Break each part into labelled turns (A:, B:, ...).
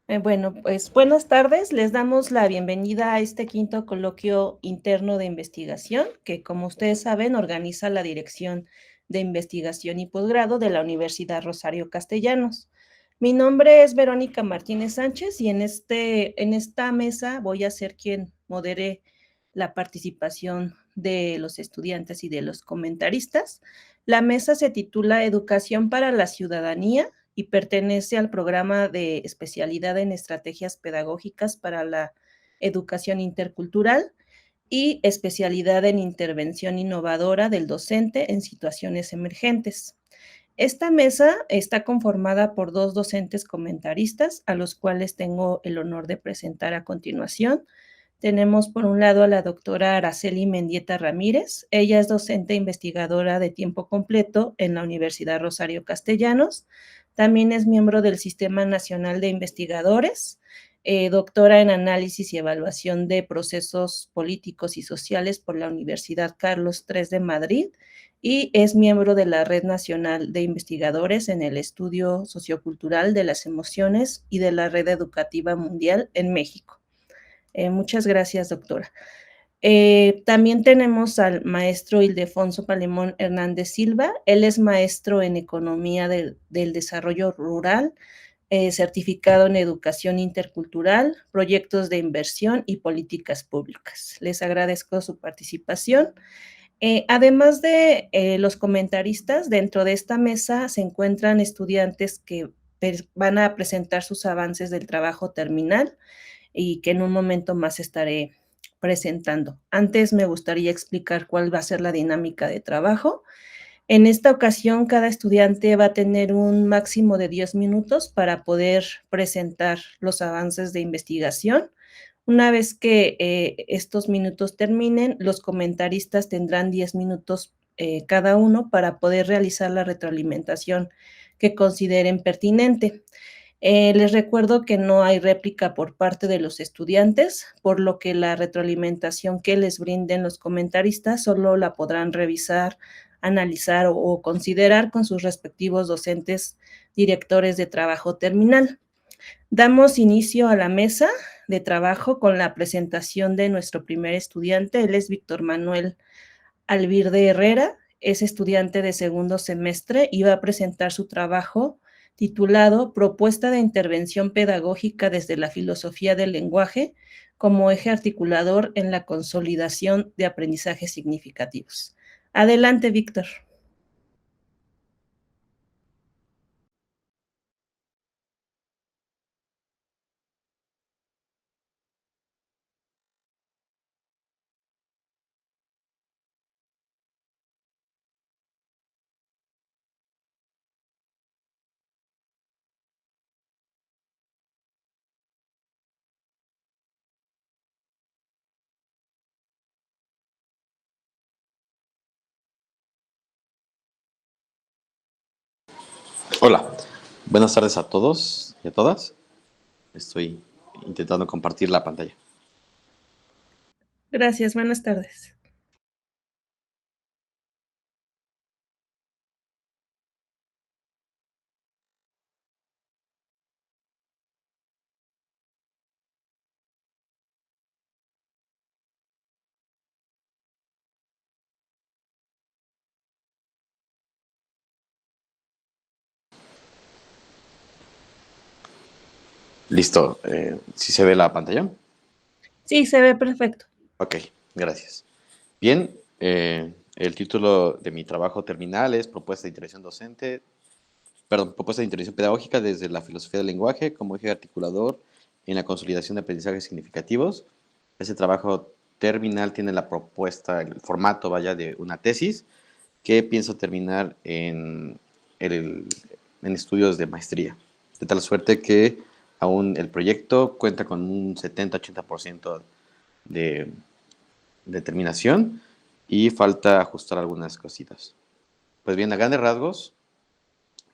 A: Bueno, pues buenas tardes. Les damos la bienvenida a este quinto coloquio interno de investigación que, como ustedes saben, organiza la Dirección de Investigación y Posgrado de la Universidad Rosario Castellanos. Mi nombre es Verónica Martínez Sánchez y en esta mesa voy a ser quien modere la participación de los estudiantes y de los comentaristas. La mesa se titula Educación para la Ciudadanía y pertenece al programa de especialidad en estrategias pedagógicas para la educación intercultural y especialidad en intervención innovadora del docente en situaciones emergentes. Esta mesa está conformada por dos docentes comentaristas, a los cuales tengo el honor de presentar a continuación. Tenemos por un lado a la doctora Araceli Mendieta Ramírez. Ella es docente investigadora de tiempo completo en la Universidad Rosario Castellanos. También es miembro del Sistema Nacional de Investigadores, doctora en análisis y evaluación de procesos políticos y sociales por la Universidad Carlos III de Madrid y es miembro de la Red Nacional de Investigadores en el Estudio Sociocultural de las Emociones y de la Red Educativa Mundial en México. Muchas gracias, doctora. También tenemos al maestro Ildefonso Palemón Hernández Silva. Él es maestro en Economía del Desarrollo Rural, certificado en Educación Intercultural, Proyectos de Inversión y Políticas Públicas. Les agradezco su participación. Además de los comentaristas, dentro de esta mesa se encuentran estudiantes que van a presentar sus avances del trabajo terminal y que en un momento más estaré presentando. Antes me gustaría explicar cuál va a ser la dinámica de trabajo. En esta ocasión, cada estudiante va a tener un máximo de 10 minutos para poder presentar los avances de investigación. Una vez que estos minutos terminen, los comentaristas tendrán 10 minutos cada uno para poder realizar la retroalimentación que consideren pertinente. Les recuerdo que no hay réplica por parte de los estudiantes, por lo que la retroalimentación que les brinden los comentaristas solo la podrán revisar, analizar o considerar con sus respectivos docentes directores de trabajo terminal. Damos inicio a la mesa de trabajo con la presentación de nuestro primer estudiante. Él es Víctor Manuel Alvirde Herrera, es estudiante de segundo semestre y va a presentar su trabajo titulado Propuesta de intervención pedagógica desde la filosofía del lenguaje como eje articulador en la consolidación de aprendizajes significativos. Adelante, Víctor.
B: Hola, buenas tardes a todos y a todas. Estoy intentando compartir la pantalla.
A: Gracias, buenas tardes.
B: Listo, ¿sí se ve la pantalla?
A: Sí, se ve perfecto.
B: Ok, gracias. Bien, el título de mi trabajo terminal es Propuesta de intervención pedagógica desde la filosofía del lenguaje como eje articulador en la consolidación de aprendizajes significativos. Ese trabajo terminal tiene la propuesta, el formato, vaya, de una tesis que pienso terminar el, en estudios de maestría. De tal suerte que aún el proyecto cuenta con un 70-80% de, de terminación y falta ajustar algunas cositas. Pues bien, a grandes rasgos,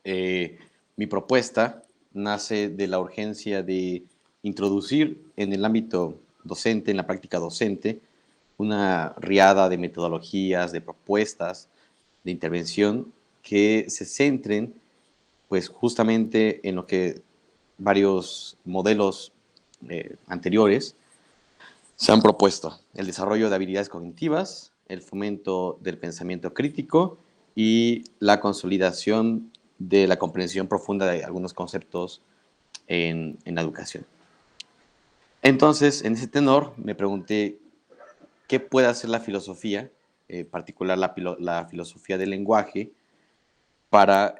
B: mi propuesta nace de la urgencia de introducir en el ámbito docente, en la práctica docente, una riada de metodologías, de propuestas de intervención que se centren pues justamente en lo que varios modelos anteriores, se han propuesto el desarrollo de habilidades cognitivas, el fomento del pensamiento crítico y la consolidación de la comprensión profunda de algunos conceptos en la educación. Entonces, en ese tenor, me pregunté qué puede hacer la filosofía, en particular la filosofía del lenguaje, para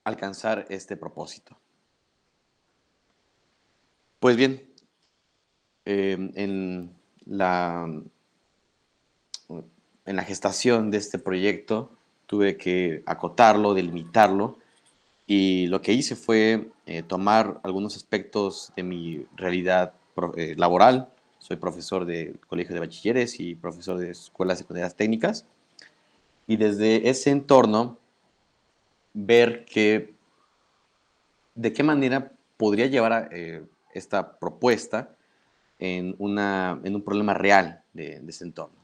B: alcanzar este propósito. Pues bien, en la gestación de este proyecto tuve que acotarlo, delimitarlo, y lo que hice fue tomar algunos aspectos de mi realidad laboral. Soy profesor de colegio de bachilleres y profesor de escuelas secundarias técnicas, y desde ese entorno ver de qué manera podría llevar esta propuesta en un problema real de ese entorno.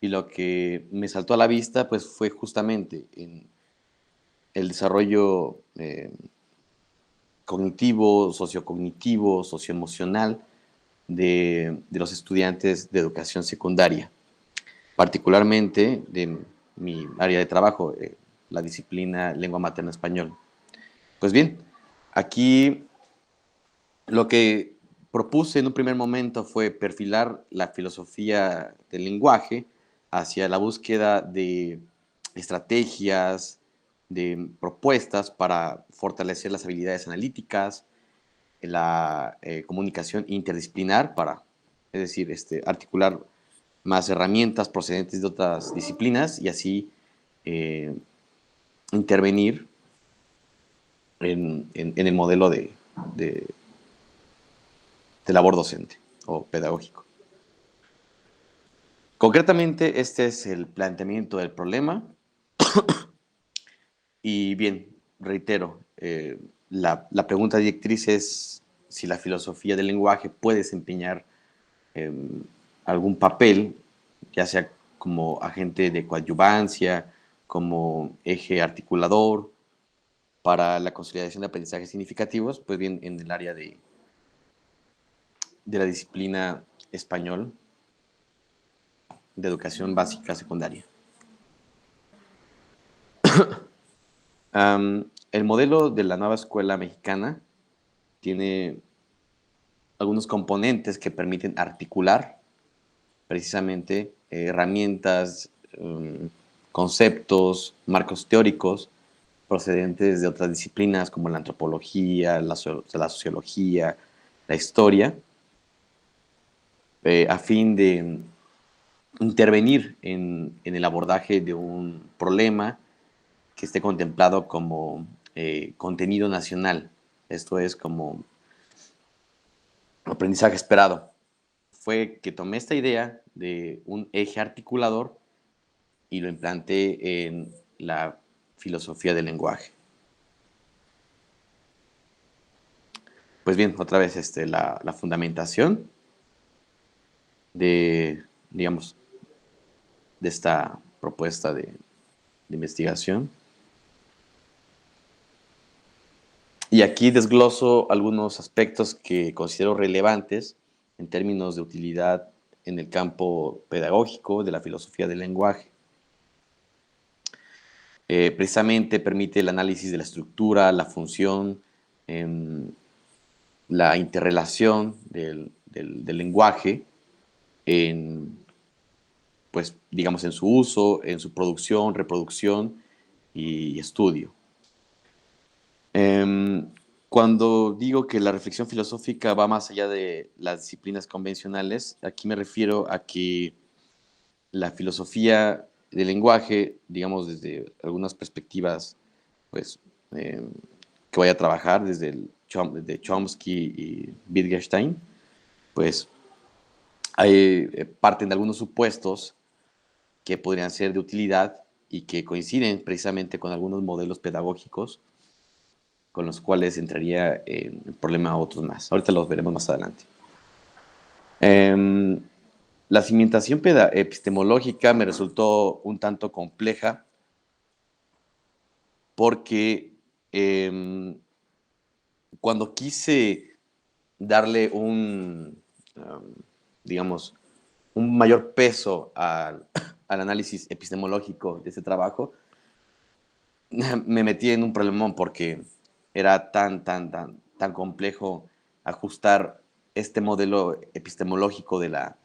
B: Y lo que me saltó a la vista pues, fue justamente en el desarrollo cognitivo, sociocognitivo, socioemocional de los estudiantes de educación secundaria, particularmente de mi área de trabajo, la disciplina lengua materna español. Pues bien, aquí lo que propuse en un primer momento fue perfilar la filosofía del lenguaje hacia la búsqueda de estrategias, de propuestas para fortalecer las habilidades analíticas, la comunicación interdisciplinar para, es decir, articular más herramientas procedentes de otras disciplinas y así eh, intervenir en el modelo de labor docente o pedagógico. Concretamente, este es el planteamiento del problema. Y bien, reitero, la pregunta directriz es si la filosofía del lenguaje puede desempeñar eh, algún papel, ya sea como agente de coadyuvancia, como eje articulador para la consolidación de aprendizajes significativos, pues bien, en el área de la disciplina español de educación básica secundaria. El modelo de la nueva escuela mexicana tiene algunos componentes que permiten articular precisamente herramientas, conceptos, marcos teóricos procedentes de otras disciplinas como la antropología, la sociología, la historia, a fin de intervenir en el abordaje de un problema que esté contemplado como contenido nacional. Esto es como aprendizaje esperado. Fue que tomé esta idea de un eje articulador y lo implanté en la filosofía del lenguaje. Pues bien, otra vez la fundamentación digamos, de esta propuesta de investigación. Y aquí desgloso algunos aspectos que considero relevantes en términos de utilidad en el campo pedagógico de la filosofía del lenguaje. Precisamente permite el análisis de la estructura, la función, la interrelación del lenguaje pues, digamos, en su uso, en su producción, reproducción y estudio. Cuando digo que la reflexión filosófica va más allá de las disciplinas convencionales, aquí me refiero a que la filosofía del lenguaje, digamos, desde algunas perspectivas, pues, que voy a trabajar desde Chomsky y Wittgenstein, pues, parten de algunos supuestos que podrían ser de utilidad y que coinciden precisamente con algunos modelos pedagógicos con los cuales entraría en el problema otros más. Ahorita los veremos más adelante. La cimentación epistemológica me resultó un tanto compleja porque cuando quise darle digamos, un mayor peso al análisis epistemológico de este trabajo, me metí en un problemón porque era tan complejo ajustar este modelo epistemológico de la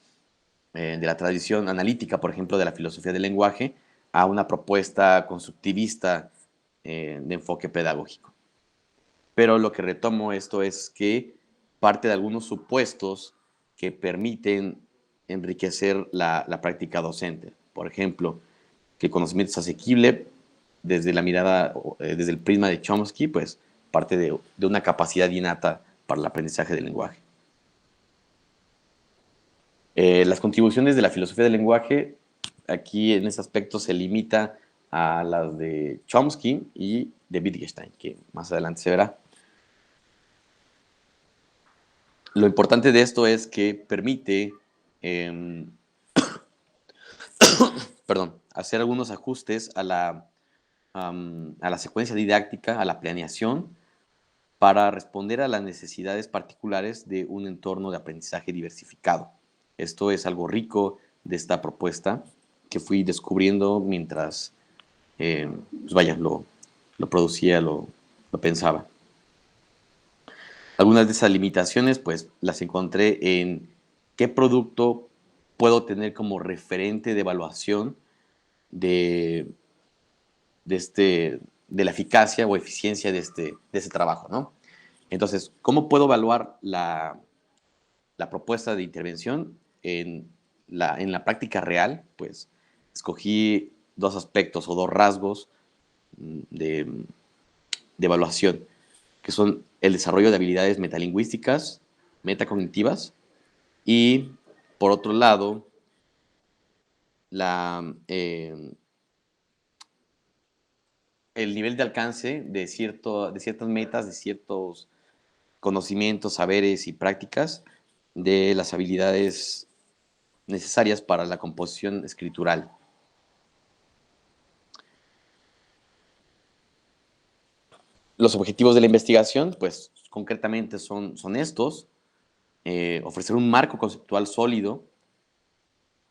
B: tradición analítica, por ejemplo, de la filosofía del lenguaje, a una propuesta constructivista de enfoque pedagógico. Pero lo que retomo esto es que parte de algunos supuestos que permiten enriquecer la práctica docente. Por ejemplo, que el conocimiento es asequible desde la mirada, desde el prisma de Chomsky, pues parte de una capacidad innata para el aprendizaje del lenguaje. Las contribuciones de la filosofía del lenguaje, aquí en ese aspecto se limita a las de Chomsky y de Wittgenstein, que más adelante se verá. Lo importante de esto es que permite hacer algunos ajustes a la secuencia didáctica, a la planeación, para responder a las necesidades particulares de un entorno de aprendizaje diversificado. Esto es algo rico de esta propuesta que fui descubriendo mientras pues vaya, lo producía, lo pensaba. Algunas de esas limitaciones pues las encontré en qué producto puedo tener como referente de evaluación de, de la eficacia o eficiencia de ese trabajo, ¿no? Entonces, ¿cómo puedo evaluar la propuesta de intervención en la práctica real? Pues escogí dos aspectos o dos rasgos de, de evaluación, que son el desarrollo de habilidades metalingüísticas, metacognitivas, y por otro lado, el nivel de alcance de ciertas metas, de ciertos conocimientos, saberes y prácticas de las habilidades necesarias para la composición escritural. Los objetivos de la investigación, pues concretamente son estos: ofrecer un marco conceptual sólido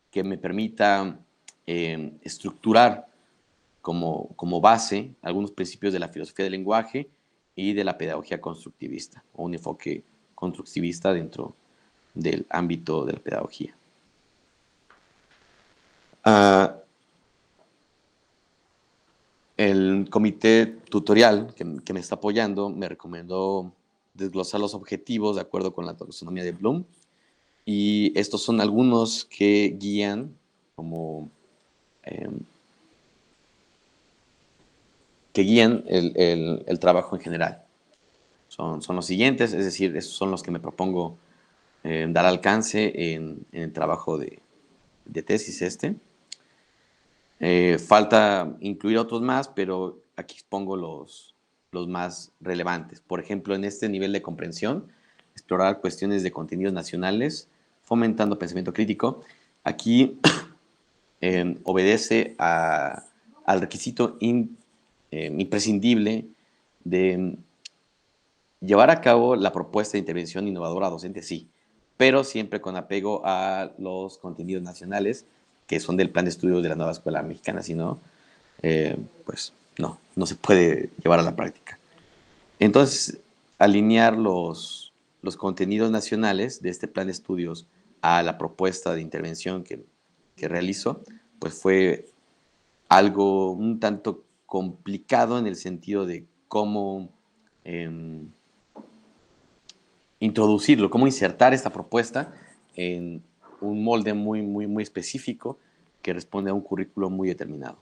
B: que me permita estructurar como base algunos principios de la filosofía del lenguaje y de la pedagogía constructivista, o un enfoque constructivista dentro del ámbito de la pedagogía. El comité tutorial que me está apoyando me recomendó desglosar los objetivos de acuerdo con la taxonomía de Bloom, y estos son algunos que guían el trabajo en general. Son los siguientes, es decir, esos son los que me propongo dar alcance en el trabajo de tesis falta incluir otros más, pero aquí expongo los más relevantes. Por ejemplo, en este nivel de comprensión, explorar cuestiones de contenidos nacionales, fomentando pensamiento crítico. Aquí obedece al requisito imprescindible de llevar a cabo la propuesta de intervención innovadora docente, sí, pero siempre con apego a los contenidos nacionales que son del plan de estudios de la nueva escuela mexicana, si no, pues no se puede llevar a la práctica. Entonces, alinear los contenidos nacionales de este plan de estudios a la propuesta de intervención que realizo, pues fue algo un tanto complicado en el sentido de cómo introducirlo, cómo insertar esta propuesta en un molde muy específico que responde a un currículo muy determinado.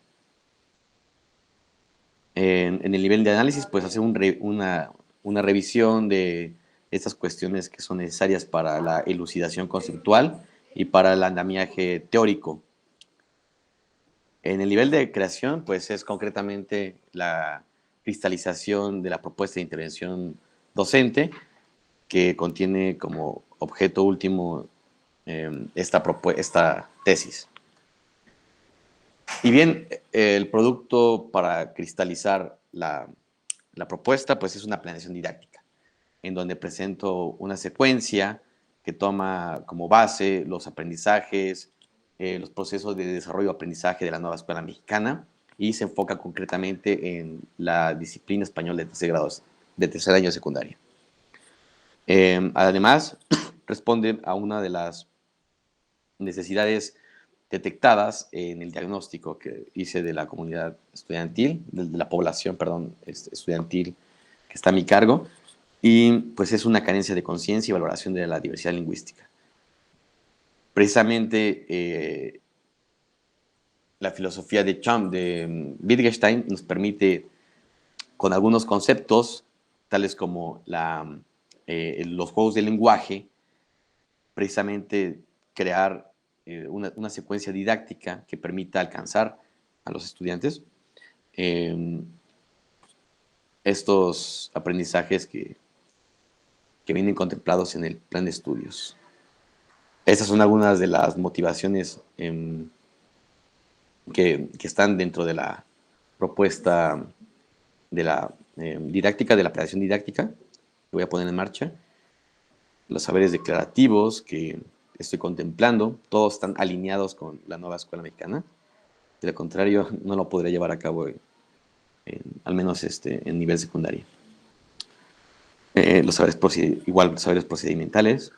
B: En el nivel de análisis, pues hacer una revisión de estas cuestiones que son necesarias para la elucidación conceptual y para el andamiaje teórico. En el nivel de creación, pues es concretamente la cristalización de la propuesta de intervención docente, que contiene como objeto último esta tesis. Y bien, el producto para cristalizar la propuesta pues es una planeación didáctica. en donde presento una secuencia que toma como base los aprendizajes, los procesos de desarrollo y aprendizaje de la nueva escuela mexicana y se enfoca concretamente en la disciplina español de tercer grado, de tercer año de secundaria. Además, responde a una de las necesidades detectadas en el diagnóstico que hice de la comunidad estudiantil, de la población, perdón, estudiantil que está a mi cargo, y pues es una carencia de conciencia y valoración de la diversidad lingüística. Precisamente la filosofía de Wittgenstein nos permite, con algunos conceptos, tales como los juegos de lenguaje, precisamente crear una secuencia didáctica que permita alcanzar a los estudiantes estos aprendizajes que vienen contemplados en el plan de estudios. Esas son algunas de las motivaciones que están dentro de la propuesta de la didáctica, de la planeación didáctica que voy a poner en marcha. Los saberes declarativos que estoy contemplando, todos están alineados con la nueva escuela mexicana. De lo contrario, no lo podré llevar a cabo al menos en nivel secundario. Los saberes procedimentales,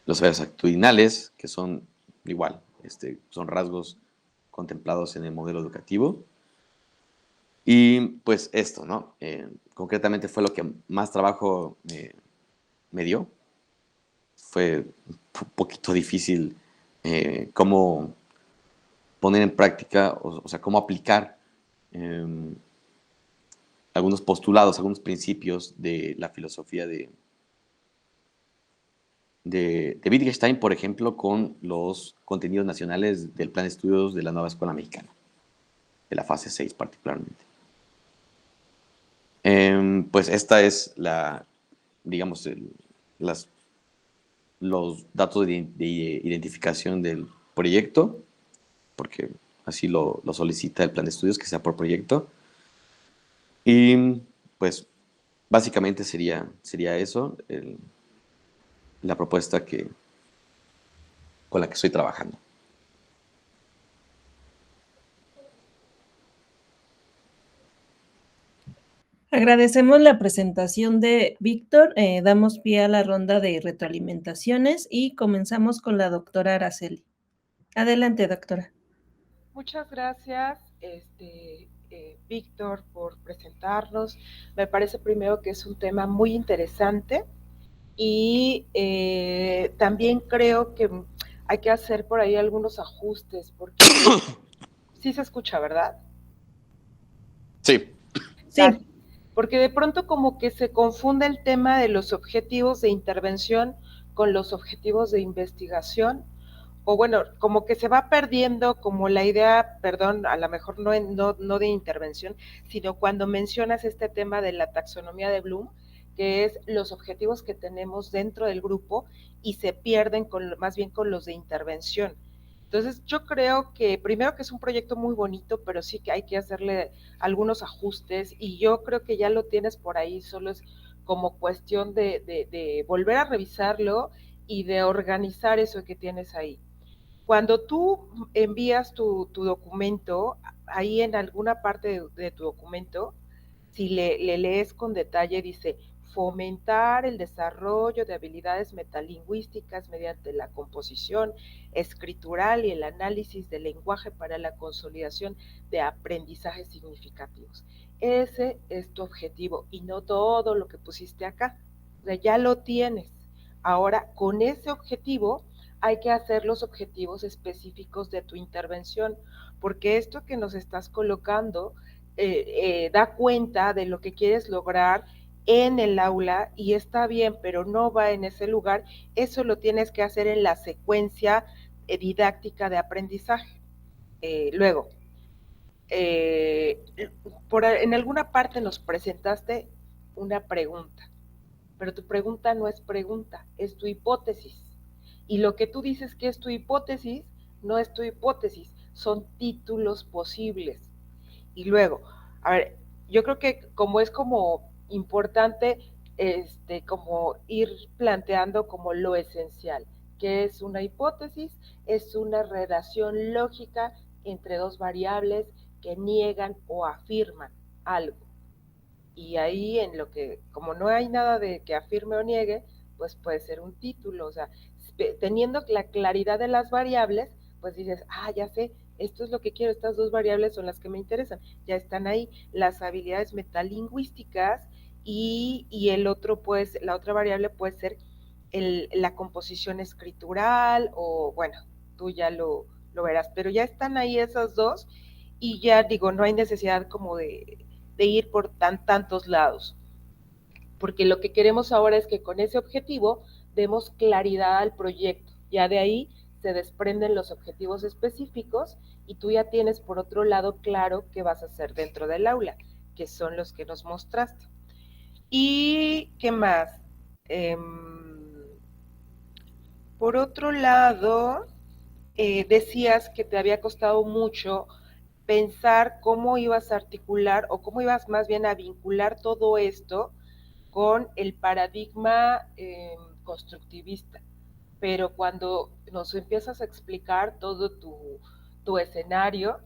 B: los saberes actitudinales, que son igual, son rasgos contemplados en el modelo educativo. Y pues esto, ¿no? Concretamente fue lo que más trabajo me dio. Fue un poquito difícil cómo poner en práctica, o sea, cómo aplicar algunos postulados, algunos principios de la filosofía de Wittgenstein, por ejemplo, con los contenidos nacionales del plan de estudios de la nueva escuela mexicana, de la fase 6 particularmente. Pues esta es digamos, los datos de identificación del proyecto, porque así lo solicita el plan de estudios, que sea por proyecto. Y pues básicamente sería eso, la propuesta con la que estoy trabajando.
A: Agradecemos la presentación de Víctor. Damos pie a la ronda de retroalimentaciones y comenzamos con la doctora Araceli. Adelante, doctora.
C: Muchas gracias, Víctor, por presentarnos. Me parece primero que es un tema muy interesante y también creo que hay que hacer por ahí algunos ajustes, porque sí se escucha, ¿verdad?
B: Sí.
A: Sí.
C: Porque de pronto como que se confunde el tema de los objetivos de intervención con los objetivos de investigación, o bueno, como que se va perdiendo como la idea, perdón, a lo mejor no de intervención, sino cuando mencionas este tema de la taxonomía de Bloom, que es los objetivos que tenemos dentro del grupo y se pierden más bien con los de intervención. Entonces yo creo que primero que es un proyecto muy bonito, pero sí que hay que hacerle algunos ajustes y yo creo que ya lo tienes por ahí, solo es como cuestión de volver a revisarlo y de organizar eso que tienes ahí. Cuando tú envías tu documento, ahí en alguna parte de tu documento, si le lees con detalle, dice fomentar el desarrollo de habilidades metalingüísticas mediante la composición escritural y el análisis del lenguaje para la consolidación de aprendizajes significativos. Ese es tu objetivo y no todo lo que pusiste acá. O sea, ya lo tienes. Ahora, con ese objetivo, hay que hacer los objetivos específicos de tu intervención, porque esto que nos estás colocando da cuenta de lo que quieres lograr en el aula y está bien, pero no va en ese lugar, eso lo tienes que hacer en la secuencia didáctica de aprendizaje. Luego, en alguna parte nos presentaste una pregunta, pero tu pregunta no es pregunta, es tu hipótesis. Y lo que tú dices que es tu hipótesis, no es tu hipótesis, son títulos posibles. Y luego, a ver, yo creo que como es como importante como ir planteando como lo esencial, que es una hipótesis, es una relación lógica entre dos variables que niegan o afirman algo. Y ahí en lo que, como no hay nada de que afirme o niegue, pues puede ser un título, o sea, teniendo la claridad de las variables, pues dices, ya sé, esto es lo que quiero, estas dos variables son las que me interesan, ya están ahí las habilidades metalingüísticas y el otro, pues, la otra variable puede ser la composición escritural o, bueno, tú ya lo verás, pero ya están ahí esas dos y ya digo, no hay necesidad como de ir por tantos lados, porque lo que queremos ahora es que con ese objetivo demos claridad al proyecto, ya de ahí se desprenden los objetivos específicos y tú ya tienes por otro lado claro qué vas a hacer dentro del aula, que son los que nos mostraste. ¿Y qué más? Por otro lado, decías que te había costado mucho pensar cómo ibas a articular o cómo ibas más bien a vincular todo esto con el paradigma constructivista. Pero cuando nos empiezas a explicar todo tu escenario,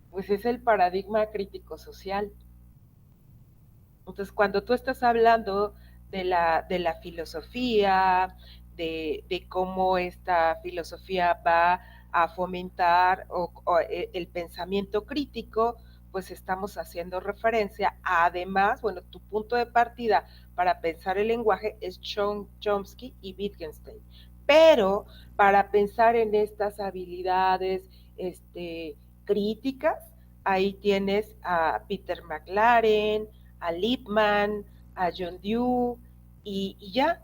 C: pues es el paradigma crítico social. Entonces, cuando tú estás hablando de la filosofía, de cómo esta filosofía va a fomentar el pensamiento crítico, pues estamos haciendo referencia además, bueno, tu punto de partida para pensar el lenguaje es Chomsky y Wittgenstein, pero para pensar en estas habilidades críticas, ahí tienes a Peter McLaren, a Lippmann, a John Dewey, y ya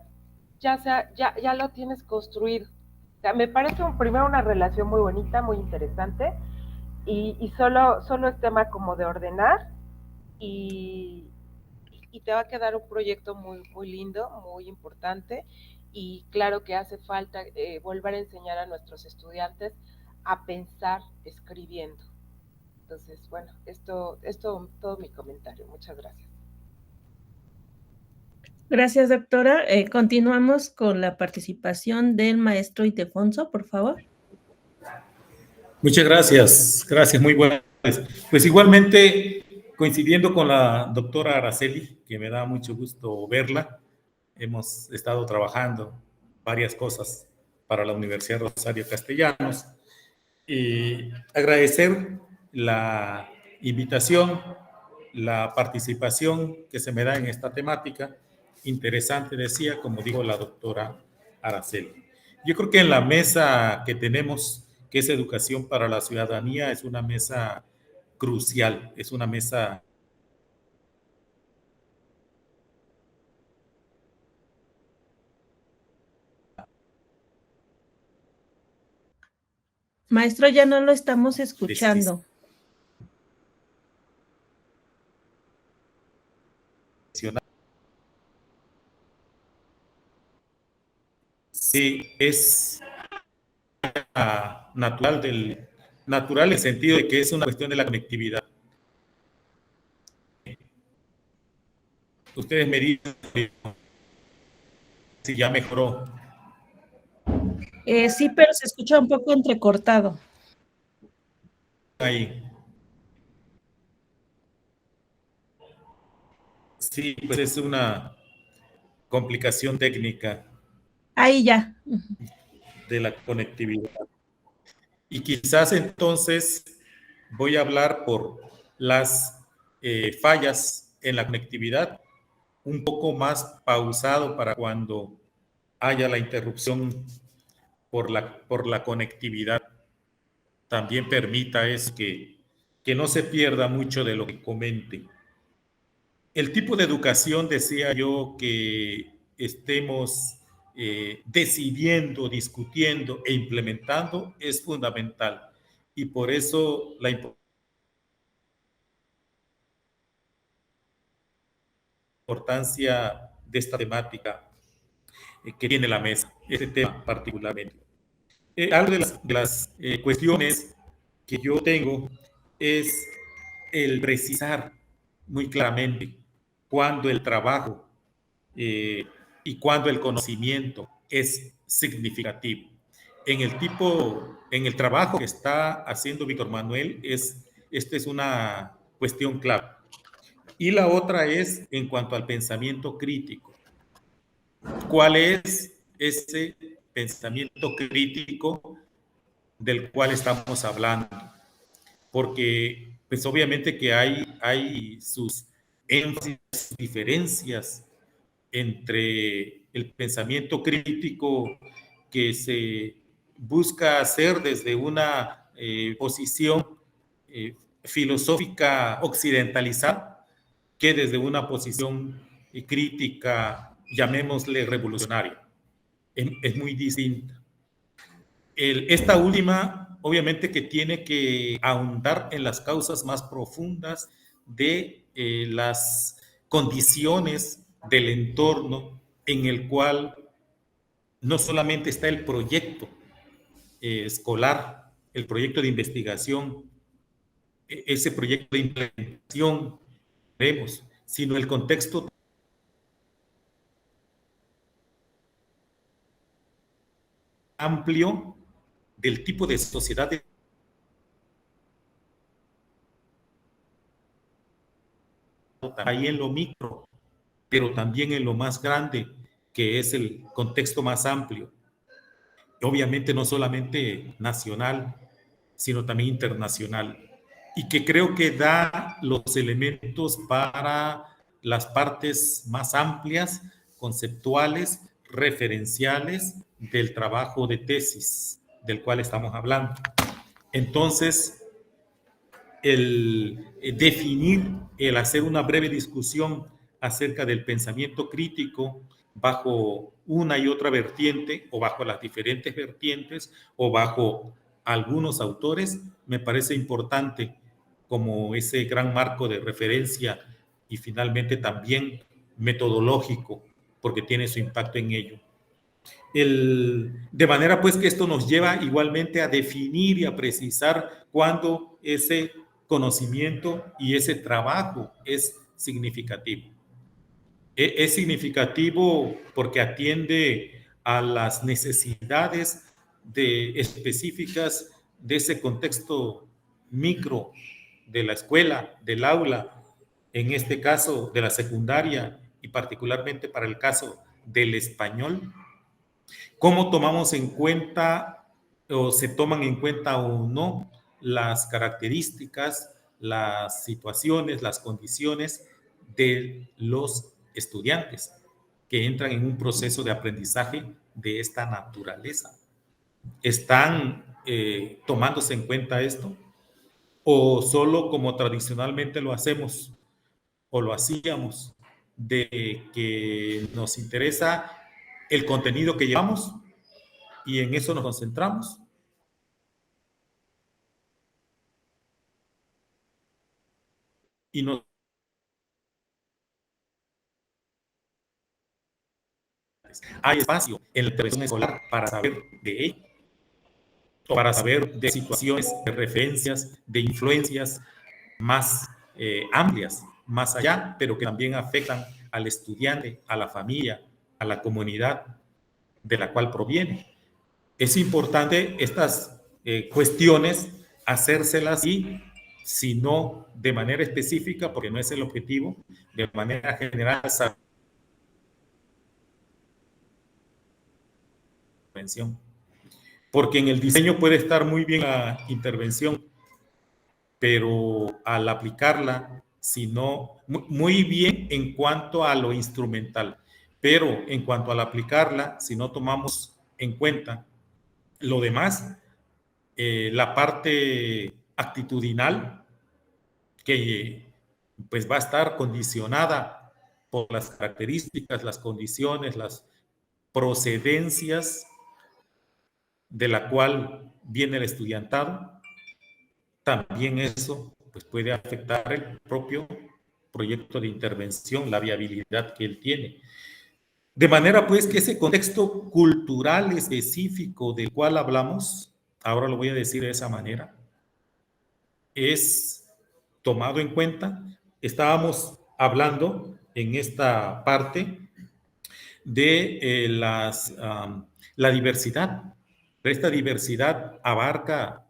C: lo tienes construido. O sea, me parece primero una relación muy bonita, muy interesante, y solo es tema como de ordenar, y, y te va a quedar un proyecto muy, muy lindo, muy importante, y claro que hace falta volver a enseñar a nuestros estudiantes a pensar escribiendo. Entonces, bueno, esto es todo mi comentario. Muchas gracias.
A: Gracias, doctora. Continuamos con la participación del maestro Ildefonso, por favor.
D: Muchas gracias, gracias, muy buenas. Pues igualmente, coincidiendo con la doctora Araceli, que me da mucho gusto verla, hemos estado trabajando varias cosas para la Universidad Rosario Castellanos y agradecer la invitación, la participación que se me da en esta temática, interesante decía, como dijo la doctora Araceli. Yo creo que en la mesa que tenemos, que es Educación para la Ciudadanía, es una mesa crucial, es una mesa
A: Maestro, ya no lo estamos escuchando.
D: Sí, es natural natural en el sentido de que es una cuestión de la conectividad. Ustedes me dicen si ya mejoró.
A: Sí, pero se escucha un poco entrecortado.
D: Ahí. Sí, pues es una complicación técnica.
A: Ahí ya.
D: De la conectividad. Y quizás entonces voy a hablar por las fallas en la conectividad, un poco más pausado para cuando haya la interrupción por la conectividad. También permita es que no se pierda mucho de lo que comente. El tipo de educación, decía yo, que estemos decidiendo, discutiendo e implementando es fundamental. Y por eso la importancia de esta temática que tiene la mesa, este tema particularmente. Algo de las cuestiones que yo tengo es el precisar muy claramente cuando el trabajo y cuando el conocimiento es significativo. En el trabajo que está haciendo Víctor Manuel, esta es una cuestión clave. Y la otra es en cuanto al pensamiento crítico. ¿Cuál es ese pensamiento crítico del cual estamos hablando? Porque, pues obviamente que hay sus énfasis, diferencias entre el pensamiento crítico que se busca hacer desde una posición filosófica occidentalizada, que desde una posición crítica, llamémosle revolucionaria. Es muy distinta. Esta última, obviamente que tiene que ahondar en las causas más profundas de las condiciones del entorno en el cual no solamente está el proyecto escolar, el proyecto de investigación, ese proyecto de implementación, vemos, sino el contexto amplio del tipo de sociedad ahí en lo micro, pero también en lo más grande, que es el contexto más amplio. Obviamente no solamente nacional, sino también internacional. Y que creo que da los elementos para las partes más amplias, conceptuales, referenciales del trabajo de tesis del cual estamos hablando. Entonces, el definir, el hacer una breve discusión acerca del pensamiento crítico bajo una y otra vertiente o bajo las diferentes vertientes o bajo algunos autores, me parece importante como ese gran marco de referencia y finalmente también metodológico, porque tiene su impacto en ello. De manera pues que esto nos lleva igualmente a definir y a precisar cuándo ese conocimiento y ese trabajo es significativo. Es significativo porque atiende a las necesidades específicas de ese contexto micro de la escuela, del aula, en este caso de la secundaria y particularmente para el caso del español. ¿Cómo tomamos en cuenta o se toman en cuenta o no las características, las situaciones, las condiciones de los estudiantes que entran en un proceso de aprendizaje de esta naturaleza? ¿Están tomándose en cuenta esto? ¿O solo como tradicionalmente lo hacemos o lo hacíamos, de que nos interesa el contenido que llevamos y en eso nos concentramos? Y no hay espacio en la intervención escolar para saber de ello, o para saber de situaciones, de referencias, de influencias más amplias, más allá, pero que también afectan al estudiante, a la familia, a la comunidad de la cual proviene. Es importante estas cuestiones hacérselas y, si no de manera específica, porque no es el objetivo, de manera general, intervención. Porque en el diseño puede estar muy bien la intervención, pero al aplicarla, si no, muy bien en cuanto a lo instrumental, pero en cuanto al aplicarla, si no tomamos en cuenta lo demás, la parte actitudinal, que pues va a estar condicionada por las características, las condiciones, las procedencias de la cual viene el estudiantado, también eso pues puede afectar el propio proyecto de intervención, la viabilidad que él tiene. De manera pues que ese contexto cultural específico del cual hablamos, ahora lo voy a decir de esa manera, es tomado en cuenta. Estábamos hablando en esta parte de la diversidad. Esta diversidad abarca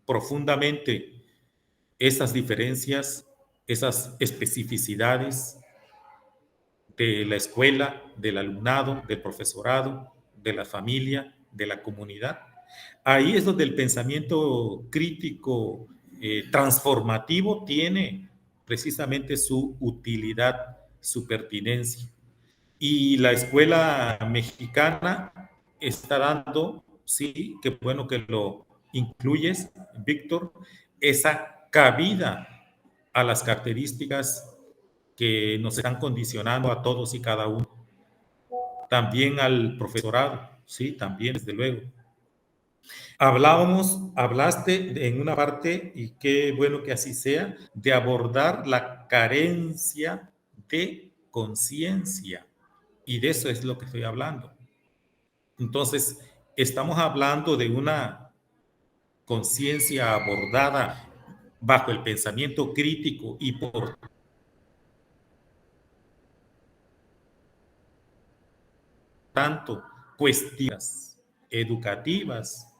D: profundamente esas diferencias, esas especificidades de la escuela, del alumnado, del profesorado, de la familia, de la comunidad. Ahí es donde el pensamiento crítico transformativo tiene precisamente su utilidad, su pertinencia. Y la escuela mexicana está dando, sí, qué bueno que lo incluyes, Víctor, esa cabida a las características que nos están condicionando a todos y cada uno. También al profesorado, sí, también, desde luego. Hablaste en una parte, y qué bueno que así sea, de abordar la carencia de conciencia. Y de eso es lo que estoy hablando. Entonces, estamos hablando de una conciencia abordada bajo el pensamiento crítico y por tanto cuestiones educativas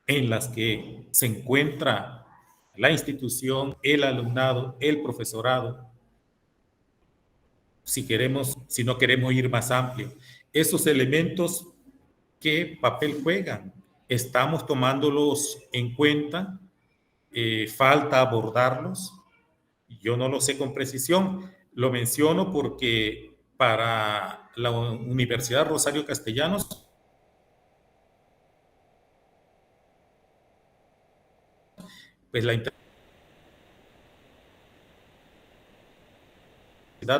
D: en las que se encuentra la institución, el alumnado, el profesorado, si no queremos ir más amplio. Esos elementos, ¿qué papel juegan? ¿Estamos tomándolos en cuenta? ¿Falta abordarlos? Yo no lo sé con precisión. Lo menciono porque para la Universidad Rosario Castellanos, pues la integridad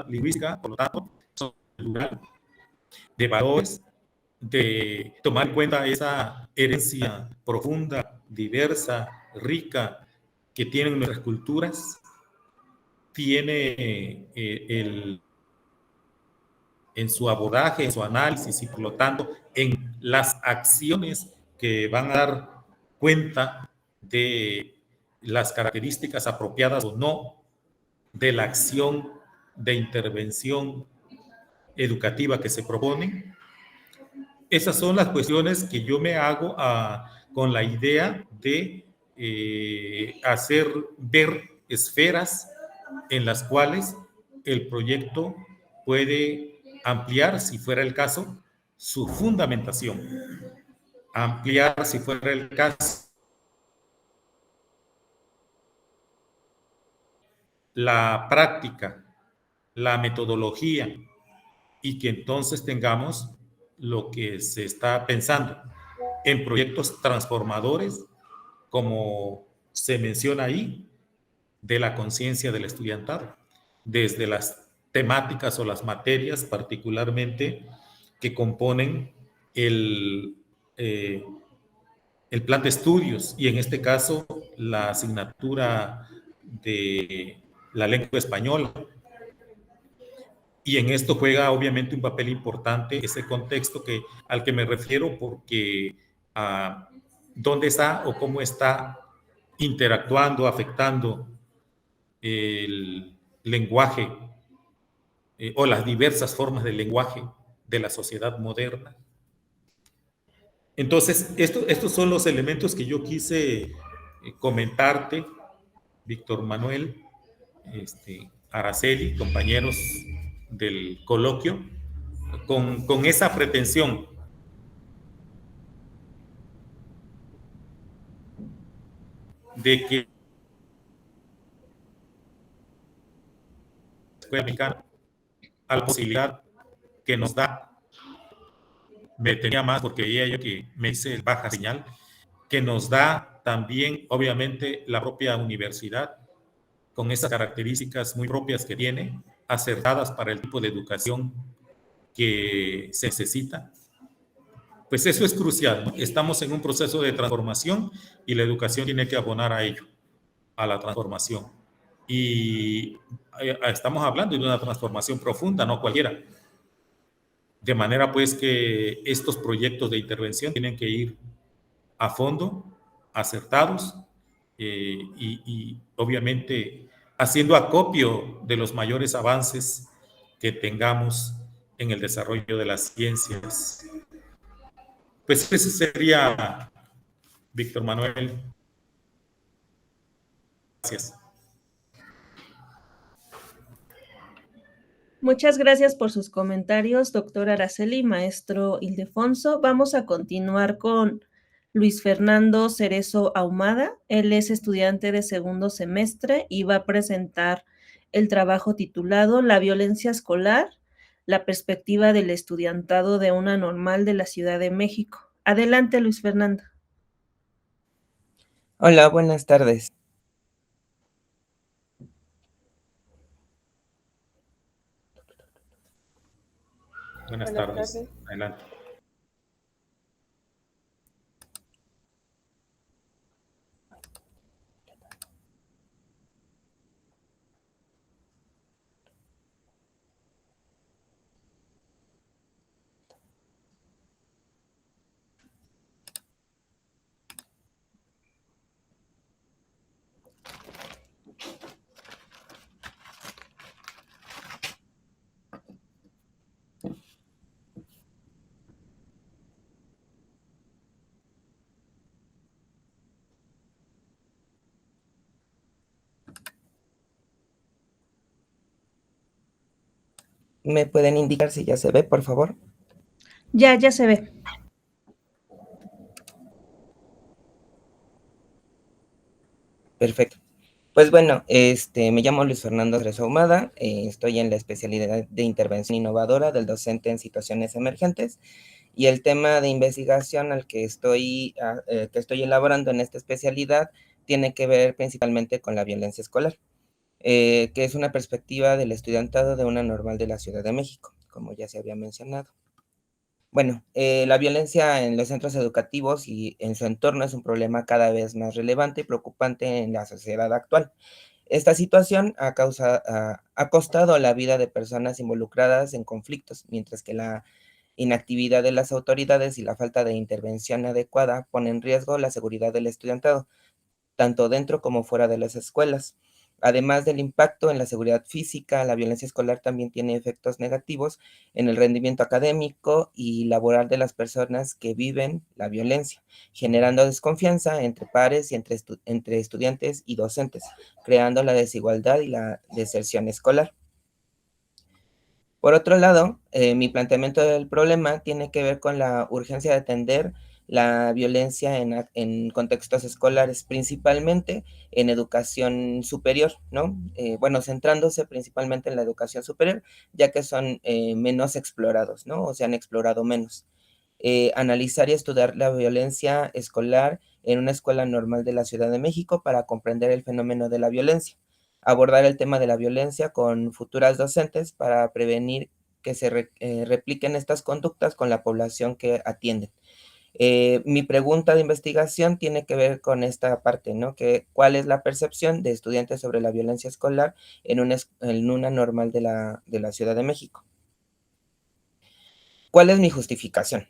D: lingüística, por lo tanto, son de valores, de tomar en cuenta esa herencia profunda, diversa, rica que tienen nuestras culturas, tiene en su abordaje, en su análisis y por lo tanto en las acciones que van a dar cuenta de las características apropiadas o no de la acción de intervención educativa que se proponen. Esas son las cuestiones que yo me hago con la idea de hacer ver esferas en las cuales el proyecto puede ampliar, si fuera el caso, su fundamentación. Ampliar, si fuera el caso, la práctica, la metodología, y que entonces tengamos lo que se está pensando en proyectos transformadores, como se menciona ahí, de la conciencia del estudiantado, desde las temáticas o las materias particularmente que componen el plan de estudios, y en este caso la asignatura de la lengua española. Y en esto juega obviamente un papel importante ese contexto al que me refiero, porque dónde está o cómo está interactuando, afectando el lenguaje o las diversas formas del lenguaje de la sociedad moderna. Entonces, estos son los elementos que yo quise comentarte, Víctor Manuel, Araceli, compañeros del coloquio, con esa pretensión de que la escuela mexicana, a la posibilidad que nos da, me tenía más porque veía yo que me hice baja señal, que nos da también, obviamente, la propia universidad, con esas características muy propias que tiene, acertadas para el tipo de educación que se necesita. Pues eso es crucial, ¿no? Estamos en un proceso de transformación y la educación tiene que abonar a ello, a la transformación. Y estamos hablando de una transformación profunda, no cualquiera. De manera pues que estos proyectos de intervención tienen que ir a fondo, acertados, y obviamente haciendo acopio de los mayores avances que tengamos en el desarrollo de las ciencias. Pues ese sería, Víctor Manuel. Gracias.
A: Muchas gracias por sus comentarios, doctor Araceli, maestro Ildefonso. Vamos a continuar con Luis Fernando Cerezo Ahumada. Él es estudiante de segundo semestre y va a presentar el trabajo titulado La violencia escolar, la perspectiva del estudiantado de una normal de la Ciudad de México. Adelante, Luis Fernando.
E: Hola, buenas tardes.
D: Buenas tardes. Adelante.
E: ¿Me pueden indicar si ya se ve, por favor?
A: Ya se ve.
E: Perfecto. Pues bueno, me llamo Luis Fernando Cerezo Ahumada, estoy en la especialidad de intervención innovadora del docente en situaciones emergentes, y el tema de investigación al que estoy elaborando en esta especialidad tiene que ver principalmente con la violencia escolar, que es una perspectiva del estudiantado de una normal de la Ciudad de México, como ya se había mencionado. Bueno, la violencia en los centros educativos y en su entorno es un problema cada vez más relevante y preocupante en la sociedad actual. Esta situación ha costado la vida de personas involucradas en conflictos, mientras que la inactividad de las autoridades y la falta de intervención adecuada ponen en riesgo la seguridad del estudiantado, tanto dentro como fuera de las escuelas. Además del impacto en la seguridad física, la violencia escolar también tiene efectos negativos en el rendimiento académico y laboral de las personas que viven la violencia, generando desconfianza entre pares y entre estudiantes y docentes, creando la desigualdad y la deserción escolar. Por otro lado, mi planteamiento del problema tiene que ver con la urgencia de atender la violencia en contextos escolares, principalmente en educación superior, ¿no? Bueno, centrándose principalmente en la educación superior, ya que son menos explorados, ¿no? O se han explorado menos. Analizar y estudiar la violencia escolar en una escuela normal de la Ciudad de México para comprender el fenómeno de la violencia. Abordar el tema de la violencia con futuras docentes para prevenir que se repliquen estas conductas con la población que atienden. Mi pregunta de investigación tiene que ver con esta parte, ¿no? ¿Cuál es la percepción de estudiantes sobre la violencia escolar en una normal de la Ciudad de México? ¿Cuál es mi justificación?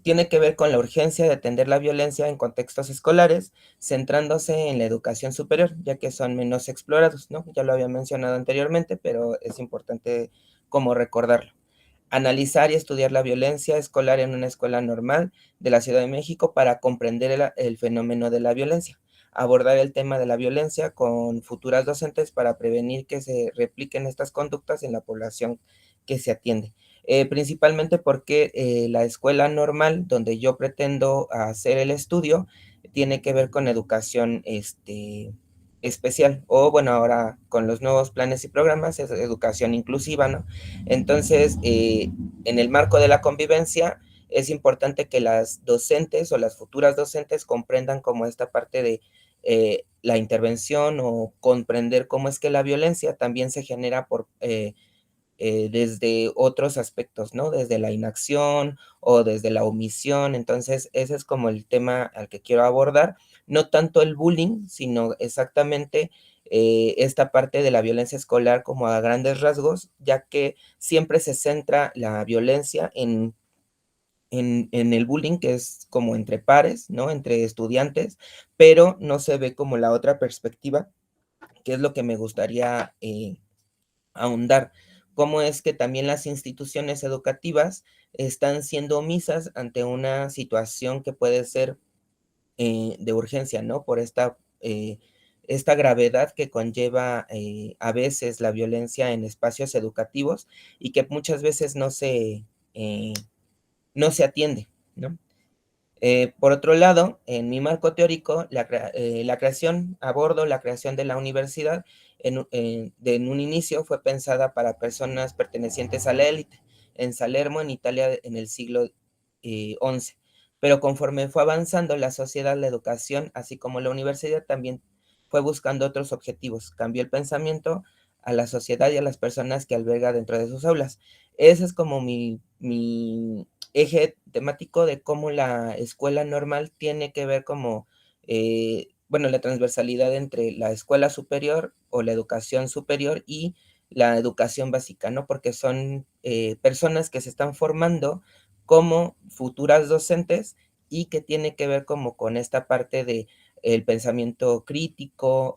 E: Tiene que ver con la urgencia de atender la violencia en contextos escolares, centrándose en la educación superior, ya que son menos explorados, ¿no? Ya lo había mencionado anteriormente, pero es importante como recordarlo. Analizar y estudiar la violencia escolar en una escuela normal de la Ciudad de México para comprender el fenómeno de la violencia. Abordar el tema de la violencia con futuras docentes para prevenir que se repliquen estas conductas en la población que se atiende. Principalmente porque la escuela normal donde yo pretendo hacer el estudio tiene que ver con educación especial, o bueno, ahora con los nuevos planes y programas es educación inclusiva, ¿no? Entonces, en el marco de la convivencia, es importante que las docentes o las futuras docentes comprendan como esta parte de la intervención, o comprender cómo es que la violencia también se genera desde otros aspectos, ¿no? Desde la inacción o desde la omisión. Entonces, ese es como el tema al que quiero abordar, no tanto el bullying, sino exactamente esta parte de la violencia escolar como a grandes rasgos, ya que siempre se centra la violencia en el bullying, que es como entre pares, ¿no? Entre estudiantes, pero no se ve como la otra perspectiva, que es lo que me gustaría ahondar, cómo es que también las instituciones educativas están siendo omisas ante una situación que puede ser de urgencia, ¿no? Por esta gravedad que conlleva a veces la violencia en espacios educativos y que muchas veces no se atiende, ¿no? Por otro lado, en mi marco teórico, la creación de la universidad en un inicio fue pensada para personas pertenecientes a la élite, en Salermo, en Italia, en el siglo XI. Pero conforme fue avanzando la sociedad, la educación, así como la universidad, también fue buscando otros objetivos. Cambió el pensamiento a la sociedad y a las personas que alberga dentro de sus aulas. Ese es como mi eje temático de cómo la escuela normal tiene que ver como, bueno, la transversalidad entre la escuela superior o la educación superior y la educación básica, ¿no? Porque son personas que se están formando como futuras docentes y que tiene que ver como con esta parte de el pensamiento crítico,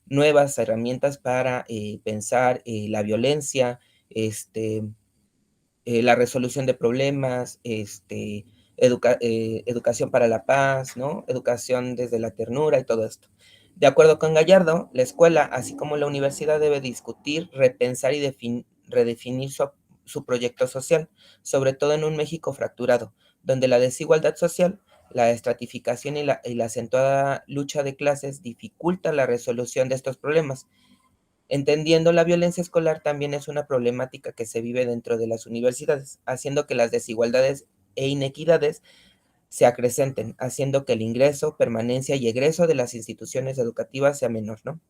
E: nuevas herramientas para pensar la violencia, la resolución de problemas, educación para la paz, ¿no? Educación desde la ternura y todo esto. De acuerdo con Gallardo, la escuela, así como la universidad, debe discutir, repensar y redefinir su proyecto social, sobre todo en un México fracturado, donde la desigualdad social, la estratificación y la acentuada lucha de clases dificulta la resolución de estos problemas. Entendiendo la violencia escolar también es una problemática que se vive dentro de las universidades, haciendo que las desigualdades e inequidades se acrecenten, haciendo que el ingreso, permanencia y egreso de las instituciones educativas sea menor, ¿no?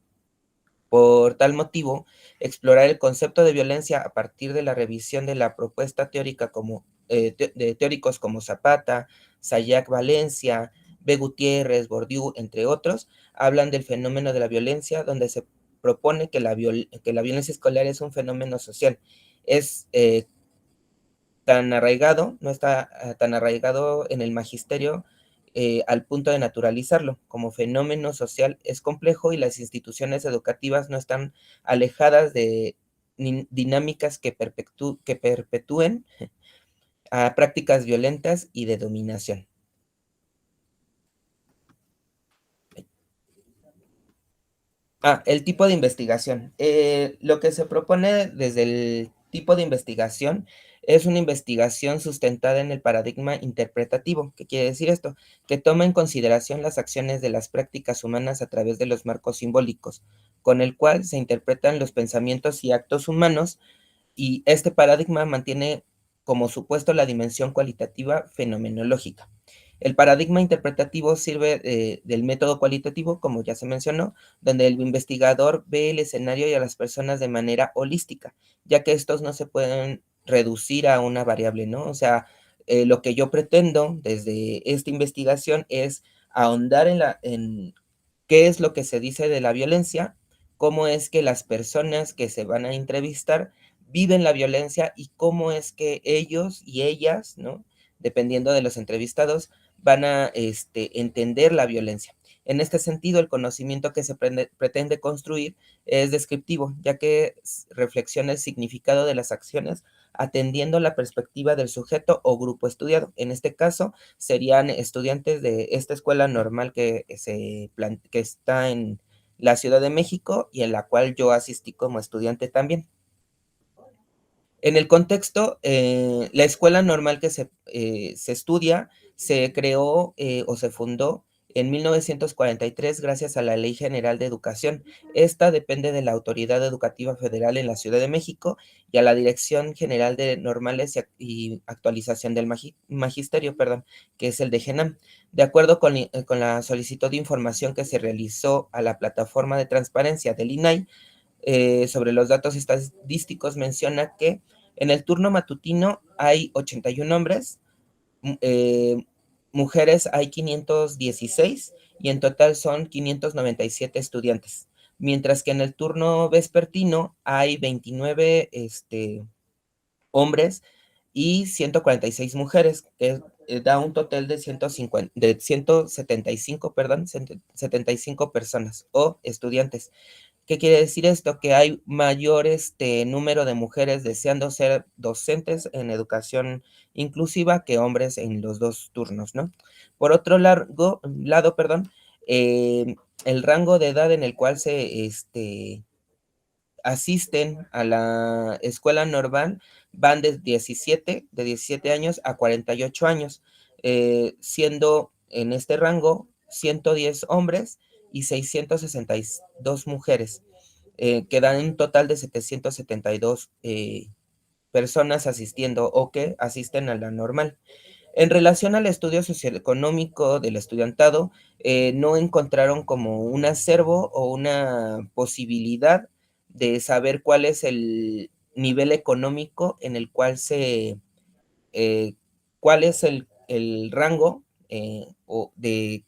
E: Por tal motivo, explorar el concepto de violencia a partir de la revisión de la propuesta teórica de teóricos como Zapata, Sayac Valencia, B. Gutiérrez, Bourdieu, entre otros, hablan del fenómeno de la violencia, donde se propone que la violencia escolar es un fenómeno social. Es tan arraigado, no está tan arraigado en el magisterio al punto de naturalizarlo. Como fenómeno social es complejo y las instituciones educativas no están alejadas de dinámicas que perpetúen a prácticas violentas y de dominación. El tipo de investigación. Lo que se propone desde el tipo de investigación es una investigación sustentada en el paradigma interpretativo. ¿Qué quiere decir esto? Que toma en consideración las acciones de las prácticas humanas a través de los marcos simbólicos, con el cual se interpretan los pensamientos y actos humanos, y este paradigma mantiene como supuesto la dimensión cualitativa fenomenológica. El paradigma interpretativo sirve del método cualitativo, como ya se mencionó, donde el investigador ve el escenario y a las personas de manera holística, ya que estos no se pueden reducir a una variable, ¿no? O sea, lo que yo pretendo desde esta investigación es ahondar en qué es lo que se dice de la violencia, cómo es que las personas que se van a entrevistar viven la violencia y cómo es que ellos y ellas, ¿no? Dependiendo de los entrevistados, van a entender la violencia. En este sentido, el conocimiento que se pretende construir es descriptivo, ya que reflexiona el significado de las acciones atendiendo la perspectiva del sujeto o grupo estudiado. En este caso, serían estudiantes de esta escuela normal que está en la Ciudad de México y en la cual yo asistí como estudiante también. En el contexto, la escuela normal que se estudia se creó o se fundó en 1943 gracias a la Ley General de Educación. Esta depende de la Autoridad Educativa Federal en la Ciudad de México y a la Dirección General de Normales y Actualización del Magisterio, que es el de GENAM. De acuerdo con la solicitud de información que se realizó a la plataforma de transparencia del INAI, sobre los datos estadísticos, menciona que en el turno matutino hay 81 hombres, mujeres hay 516 y en total son 597 estudiantes, mientras que en el turno vespertino hay 29 hombres y 146 mujeres, que da un total de 175, perdón, 75 personas o estudiantes. ¿Qué quiere decir esto? Que hay mayor número de mujeres deseando ser docentes en educación inclusiva que hombres en los dos turnos, ¿no? Por otro lado, perdón, el rango de edad en el cual se asisten a la escuela normal van de 17 años a 48 años, siendo en este rango 110 hombres y 662 mujeres, que dan un total de 772 personas asistiendo o que asisten a la normal. En relación al estudio socioeconómico del estudiantado, no encontraron como un acervo o una posibilidad de saber cuál es el nivel económico en el cual cuál es el rango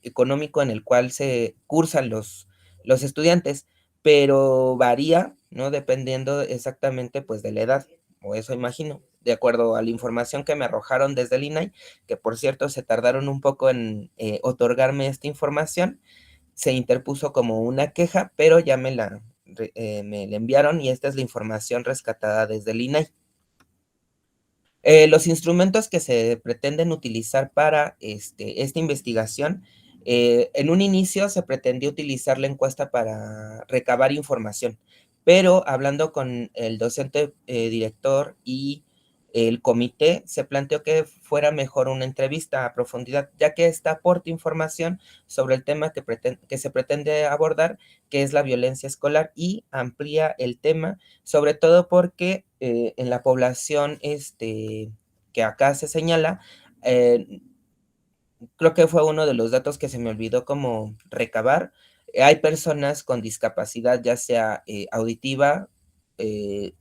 E: económico en el cual se cursan los estudiantes, pero varía, ¿no? Dependiendo exactamente, pues, de la edad, o eso imagino, de acuerdo a la información que me arrojaron desde el INAI, que por cierto se tardaron un poco en otorgarme esta información, se interpuso como una queja, pero ya me la enviaron y esta es la información rescatada desde el INAI. Los instrumentos que se pretenden utilizar para esta investigación, en un inicio se pretendió utilizar la encuesta para recabar información, pero hablando con el docente director y el comité, se planteó que fuera mejor una entrevista a profundidad, ya que esta aporta información sobre el tema que se pretende abordar, que es la violencia escolar, y amplía el tema, sobre todo porque en la población que acá se señala, creo que fue uno de los datos que se me olvidó como recabar. Hay personas con discapacidad, ya sea auditiva, eh,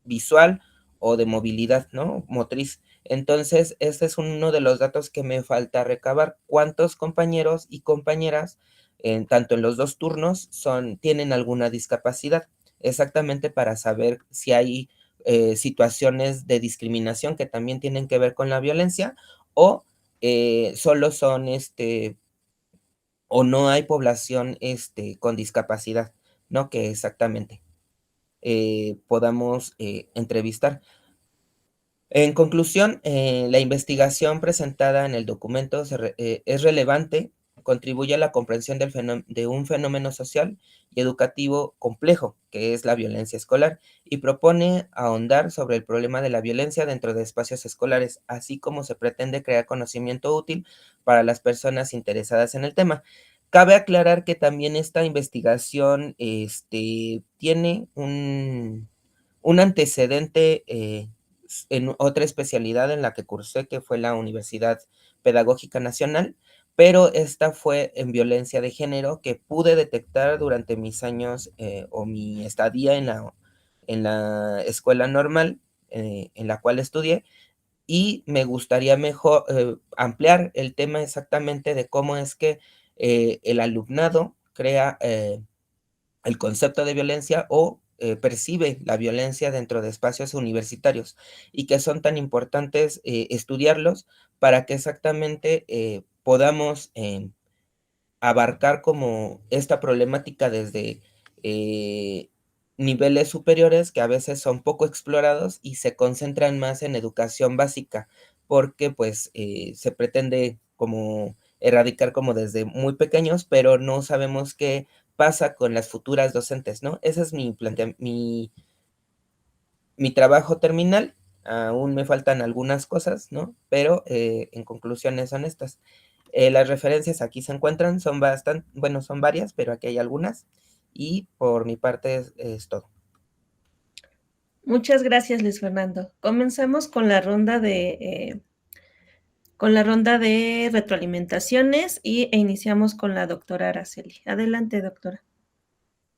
E: visual o de movilidad, ¿no? Motriz. Entonces, este es uno de los datos que me falta recabar. ¿Cuántos compañeros y compañeras, tanto en los dos turnos, tienen alguna discapacidad? Exactamente para saber si hay situaciones de discriminación que también tienen que ver con la violencia o solo son, o no hay población con discapacidad, ¿no? Que exactamente podamos entrevistar. En conclusión, la investigación presentada en el documento es relevante, contribuye a la comprensión de un fenómeno social y educativo complejo, que es la violencia escolar, y propone ahondar sobre el problema de la violencia dentro de espacios escolares, así como se pretende crear conocimiento útil para las personas interesadas en el tema. Cabe aclarar que también esta investigación tiene un antecedente en otra especialidad en la que cursé, que fue la Universidad Pedagógica Nacional, pero esta fue en violencia de género que pude detectar durante mis años o mi estadía en la escuela normal en la cual estudié, y me gustaría mejor ampliar el tema exactamente de cómo es que el alumnado crea el concepto de violencia o percibe la violencia dentro de espacios universitarios y que son tan importantes estudiarlos para que exactamente podamos abarcar como esta problemática desde eh, niveles superiores que a veces son poco explorados y se concentran más en educación básica, porque pues se pretende como erradicar como desde muy pequeños, pero no sabemos qué pasa con las futuras docentes, ¿no? Ese es mi trabajo terminal. Aún me faltan algunas cosas, ¿no? Pero en conclusiones son estas. Las referencias aquí se encuentran, son bastante, bueno, son varias, pero aquí hay algunas. Y por mi parte es todo.
A: Muchas gracias, Luis Fernando. Comenzamos con la ronda de retroalimentaciones e iniciamos con la doctora Araceli. Adelante, doctora.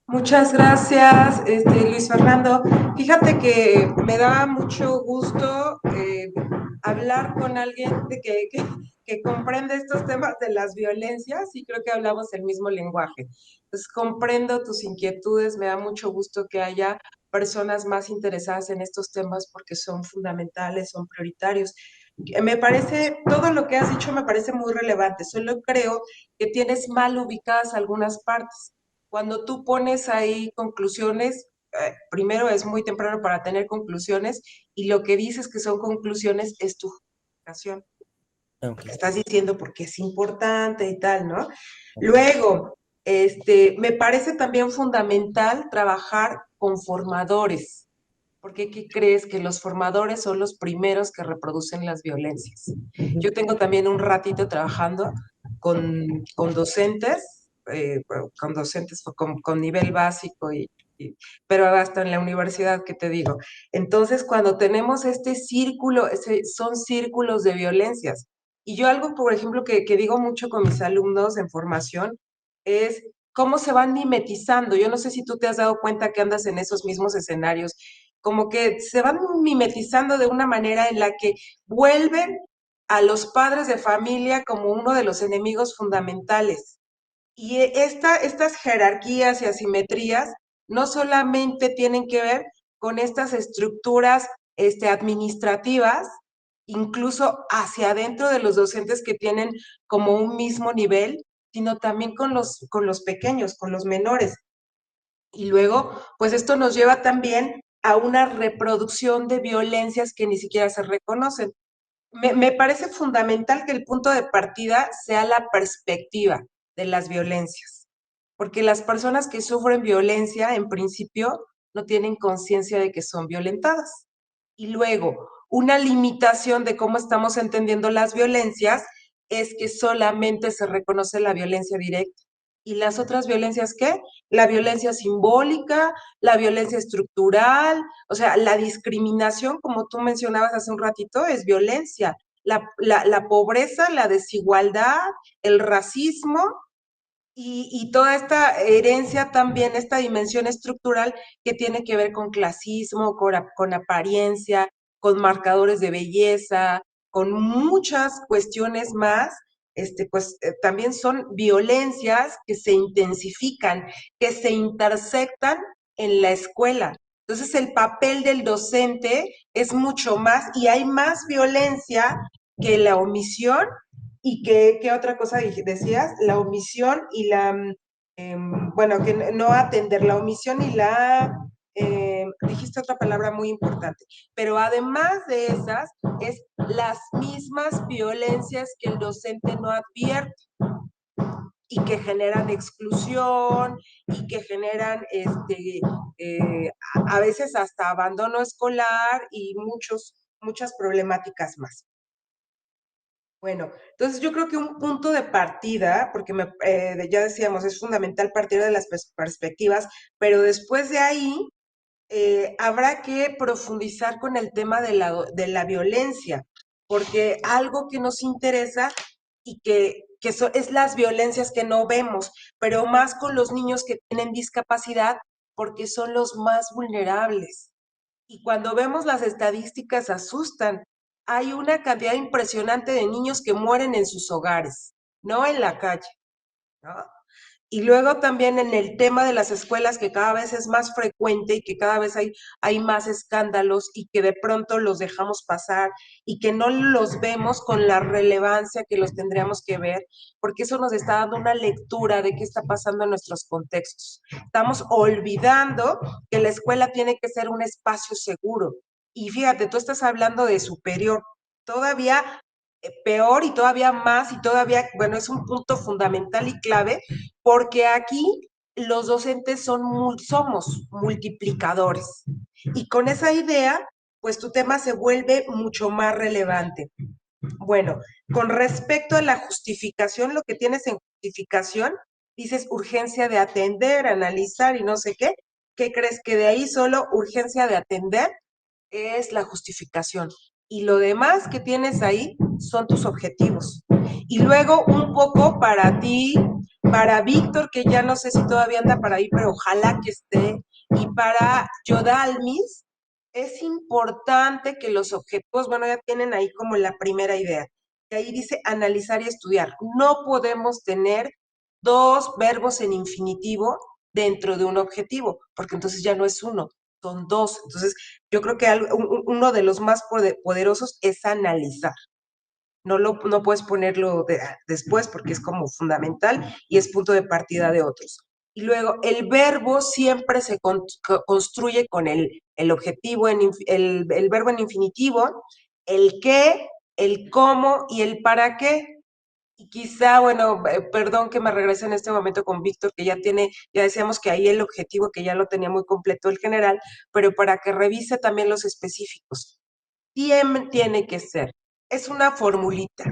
F: Muchas gracias, Luis Fernando. Fíjate que me da mucho gusto hablar con alguien que comprende estos temas de las violencias y creo que hablamos el mismo lenguaje. Entonces, comprendo tus inquietudes, me da mucho gusto que haya personas más interesadas en estos temas porque son fundamentales, son prioritarios. Me parece, todo lo que has dicho me parece muy relevante, solo creo que tienes mal ubicadas algunas partes. Cuando tú pones ahí conclusiones, primero es muy temprano para tener conclusiones y lo que dices que son conclusiones es tu justificación.
E: Ok.
F: Estás diciendo porque es importante y tal, ¿no?
E: Ok.
F: Luego, me parece también fundamental trabajar con formadores, porque ¿qué crees? Que los formadores son los primeros que reproducen las violencias. Yo tengo también un ratito trabajando con docentes, con nivel básico pero hasta en la universidad, ¿qué te digo? Entonces, cuando tenemos este círculo, son círculos de violencias. Y yo algo, por ejemplo, que digo mucho con mis alumnos en formación es cómo se van mimetizando. Yo no sé si tú te has dado cuenta que andas en esos mismos escenarios, como que se van mimetizando de una manera en la que vuelven a los padres de familia como uno de los enemigos fundamentales. Y estas jerarquías y asimetrías no solamente tienen que ver con estas estructuras administrativas, incluso hacia adentro de los docentes que tienen como un mismo nivel, sino también con los pequeños, con los menores. Y luego, pues esto nos lleva también a una reproducción de violencias que ni siquiera se reconocen. Me parece fundamental que el punto de partida sea la perspectiva de las violencias, porque las personas que sufren violencia, en principio, no tienen conciencia de que son violentadas. Y luego, una limitación de cómo estamos entendiendo las violencias es que solamente se reconoce la violencia directa. ¿Y las otras violencias qué? La violencia simbólica, la violencia estructural, o sea, la discriminación, como tú mencionabas hace un ratito, es violencia. La pobreza, la desigualdad, el racismo y toda esta herencia también, esta dimensión estructural que tiene que ver con clasismo, con apariencia, con marcadores de belleza, con muchas cuestiones más, también son violencias que se intensifican, que se intersectan en la escuela. Entonces el papel del docente es mucho más y hay más violencia que la omisión. ¿Y qué otra cosa decías? La omisión y bueno, que no atender, la omisión y dijiste otra palabra muy importante, pero además de esas, es las mismas violencias que el docente no advierte y que generan exclusión y que generan a veces hasta abandono escolar y muchas problemáticas más. Bueno, entonces yo creo que un punto de partida, porque ya decíamos, es fundamental partir de las perspectivas, pero después de ahí habrá que profundizar con el tema de la violencia, porque algo que nos interesa y es las violencias que no vemos, pero más con los niños que tienen discapacidad, porque son los más vulnerables. Y cuando vemos las estadísticas asustan. Hay una cantidad impresionante de niños que mueren en sus hogares, no en la calle, ¿no? Y luego también en el tema de las escuelas, que cada vez es más frecuente y que cada vez hay más escándalos y que de pronto los dejamos pasar y que no los vemos con la relevancia que los tendríamos que ver, porque eso nos está dando una lectura de qué está pasando en nuestros contextos. Estamos olvidando que la escuela tiene que ser un espacio seguro. Y fíjate, tú estás hablando de superior, todavía peor y todavía más y todavía, bueno, es un punto fundamental y clave porque aquí los docentes somos multiplicadores y con esa idea, pues tu tema se vuelve mucho más relevante. Bueno, con respecto a la justificación, lo que tienes en justificación, dices urgencia de atender, analizar y no sé qué. ¿Qué crees? Que de ahí solo urgencia de atender es la justificación. Y lo demás que tienes ahí son tus objetivos. Y luego un poco para ti, para Víctor, que ya no sé si todavía anda para ahí, pero ojalá que esté, y para Yodalmis, es importante que los objetivos, bueno, ya tienen ahí como la primera idea, que ahí dice analizar y estudiar. No podemos tener dos verbos en infinitivo dentro de un objetivo, porque entonces ya no es uno, son dos. Entonces, yo creo que uno de los más poderosos es analizar. No puedes ponerlo después porque es como fundamental y es punto de partida de otros. Y luego, el verbo siempre se construye con el objetivo, el verbo en infinitivo, el qué, el cómo y el para qué. Y quizá, bueno, perdón que me regrese en este momento con Víctor, que ya decíamos que ahí el objetivo, que ya lo tenía muy completo el general, pero para que revise también los específicos. Tiene que ser, es una formulita.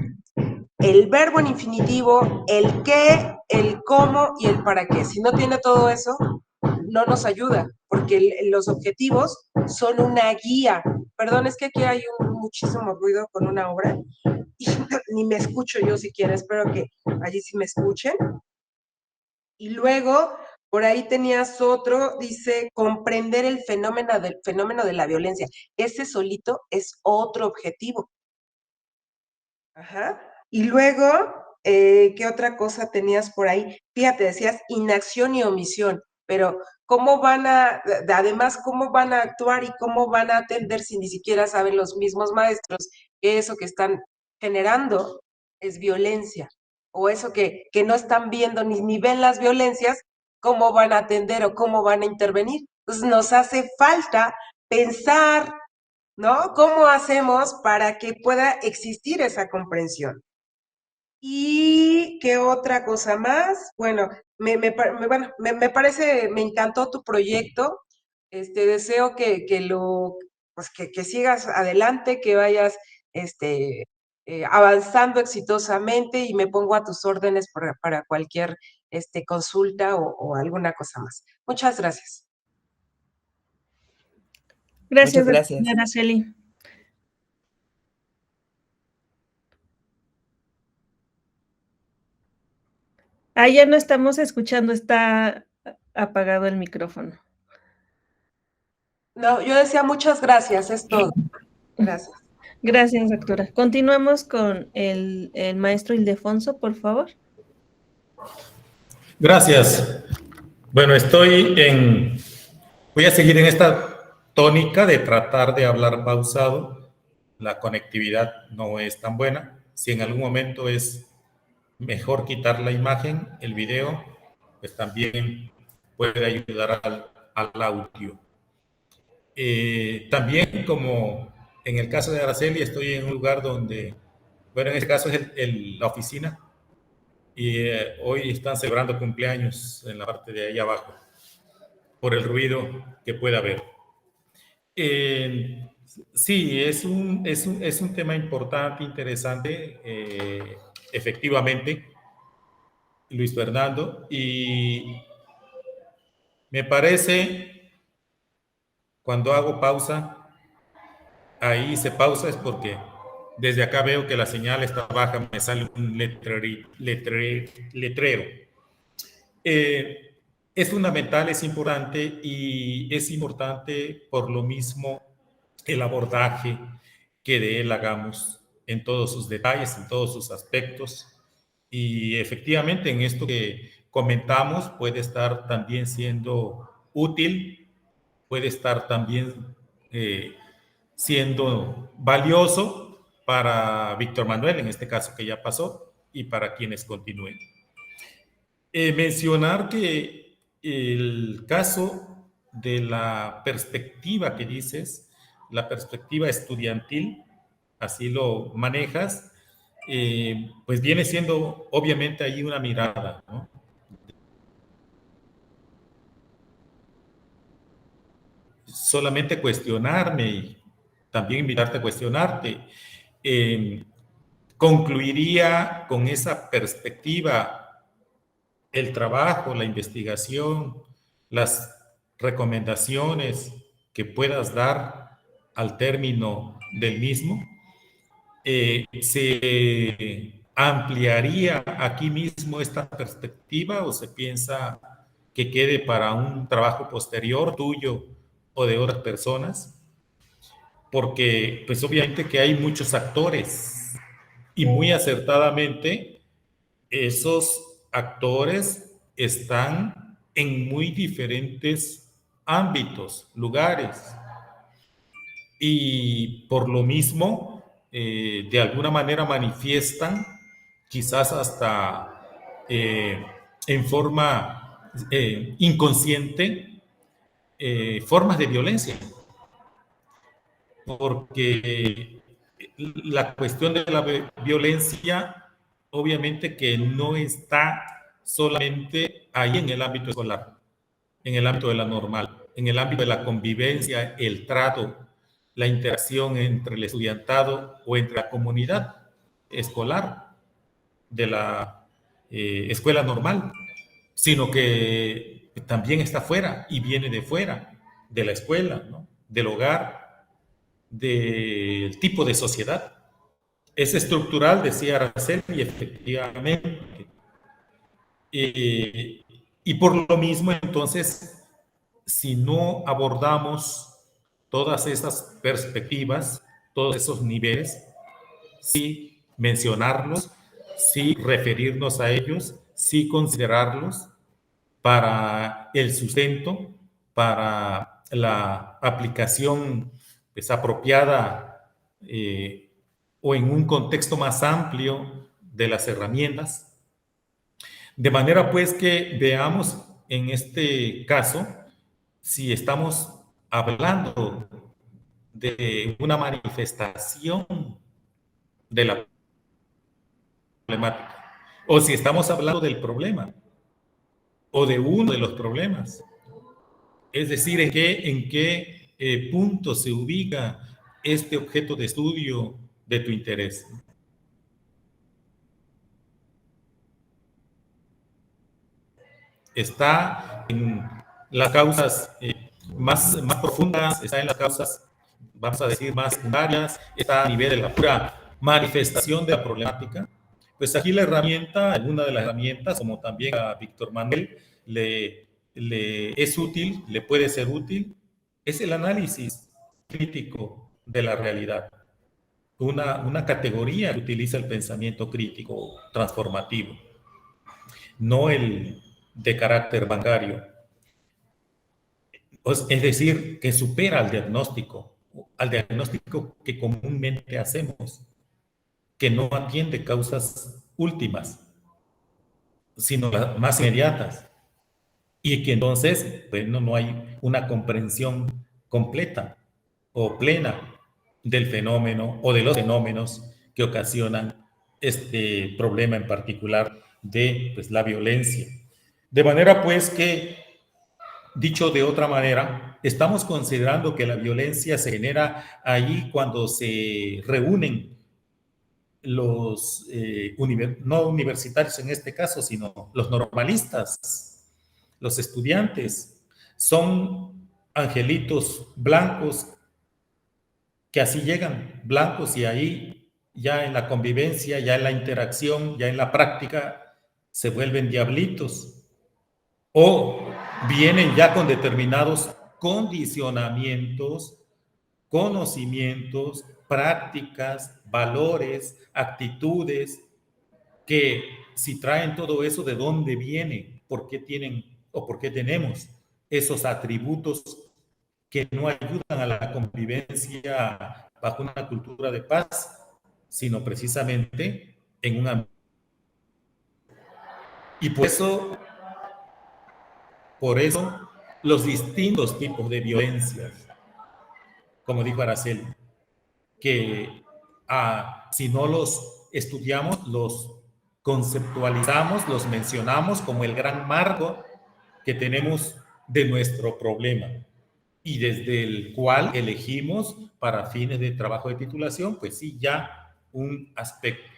F: El verbo en infinitivo, el qué, el cómo y el para qué. Si no tiene todo eso, no nos ayuda, porque los objetivos son una guía. Perdón, es que aquí hay muchísimo ruido con una obra y ni me escucho yo siquiera, espero que allí sí me escuchen. Y luego, por ahí tenías otro, dice, comprender el fenómeno de la violencia. Ese solito es otro objetivo. Ajá. Y luego, ¿qué otra cosa tenías por ahí? Fíjate, decías inacción y omisión, pero además, cómo van a actuar y cómo van a atender si ni siquiera saben los mismos maestros que eso que están generando es violencia? O eso que no están viendo ni ven las violencias, ¿cómo van a atender o cómo van a intervenir? Entonces nos hace falta pensar, ¿no? ¿Cómo hacemos para que pueda existir esa comprensión? ¿Y qué otra cosa más? Bueno, me parece, me encantó tu proyecto. Deseo que sigas adelante, que vayas avanzando exitosamente y me pongo a tus órdenes para cualquier consulta o alguna cosa más. Muchas gracias.
A: Gracias,
E: Muchas gracias.
A: doctora Araceli. Ya no estamos escuchando, está apagado el micrófono.
F: No, yo decía muchas gracias, es todo. Gracias.
A: Gracias, doctora. Continuamos con el maestro Ildefonso, por favor.
D: Gracias. Bueno, voy a seguir en esta tónica de tratar de hablar pausado. La conectividad no es tan buena. Si en algún momento es mejor quitar la imagen, el video, pues también puede ayudar al audio. También, como en el caso de Araceli, estoy en un lugar donde, bueno, en este caso es la oficina, y hoy están celebrando cumpleaños en la parte de ahí abajo, por el ruido que pueda haber. Sí, es un tema importante, interesante, efectivamente, Luis Fernando, y me parece, cuando hago pausa, ahí se pausa es porque desde acá veo que la señal está baja, me sale un letrero. Es fundamental, es importante, y es importante por lo mismo el abordaje que de él hagamos en todos sus detalles, en todos sus aspectos. Y efectivamente en esto que comentamos puede estar también siendo útil, puede estar también siendo valioso para Víctor Manuel, en este caso que ya pasó, y para quienes continúen. Mencionar que el caso de la perspectiva que dices, la perspectiva estudiantil, así lo manejas, pues viene siendo obviamente ahí una mirada, ¿no? Solamente cuestionarme y también invitarte a cuestionarte. Concluiría con esa perspectiva el trabajo, la investigación, las recomendaciones que puedas dar al término del mismo. ¿Se ampliaría aquí mismo esta perspectiva o se piensa que quede para un trabajo posterior tuyo o de otras personas? Porque pues obviamente que hay muchos actores y muy acertadamente esos actores están en muy diferentes ámbitos, lugares, y por lo mismo, de alguna manera manifiestan, quizás hasta en forma inconsciente, formas de violencia, porque la cuestión de la violencia obviamente que no está solamente ahí en el ámbito escolar, en el ámbito de la normal, en el ámbito de la convivencia, el trato, la interacción entre el estudiantado o entre la comunidad escolar de la escuela normal, sino que también está fuera y viene de fuera, de la escuela, ¿no? Del hogar, del tipo de sociedad. Es estructural, decía Araceli, y efectivamente. Y por lo mismo, entonces, si no abordamos todas esas perspectivas, todos esos niveles, sí mencionarlos, sí referirnos a ellos, sí considerarlos para el sustento, para la aplicación pues, apropiada o en un contexto más amplio de las herramientas. De manera pues que veamos en este caso si estamos hablando de una manifestación de la problemática o si estamos hablando del problema o de uno de los problemas. Es decir, en qué punto se ubica este objeto de estudio de tu interés. Está en las causas más profundas, está en las causas, vamos a decir, más secundarias, está a nivel de la pura manifestación de la problemática. Pues aquí la herramienta, alguna de las herramientas, como también a Víctor Manuel le es útil, le puede ser útil, es el análisis crítico de la realidad. Una categoría que utiliza el pensamiento crítico transformativo, no el de carácter bancario. Es decir, que supera al diagnóstico que comúnmente hacemos, que no atiende causas últimas, sino las más inmediatas. Y que entonces, bueno, no hay una comprensión completa o plena del fenómeno o de los fenómenos que ocasionan este problema en particular de pues, la violencia. De manera pues que, dicho de otra manera, estamos considerando que la violencia se genera ahí cuando se reúnen los no universitarios en este caso, sino los normalistas, los estudiantes, son angelitos blancos que así llegan, blancos, y ahí ya en la convivencia, ya en la interacción, ya en la práctica, se vuelven diablitos. O vienen ya con determinados condicionamientos, conocimientos, prácticas, valores, actitudes, que si traen todo eso, ¿de dónde viene? ¿Por qué tienen o por qué tenemos esos atributos que no ayudan a la convivencia bajo una cultura de paz, sino precisamente en un ambiente? Y por eso los distintos tipos de violencias, como dijo Araceli, que si no los estudiamos, los conceptualizamos, los mencionamos como el gran marco que tenemos de nuestro problema y desde el cual elegimos para fines de trabajo de titulación, pues sí, ya un aspecto.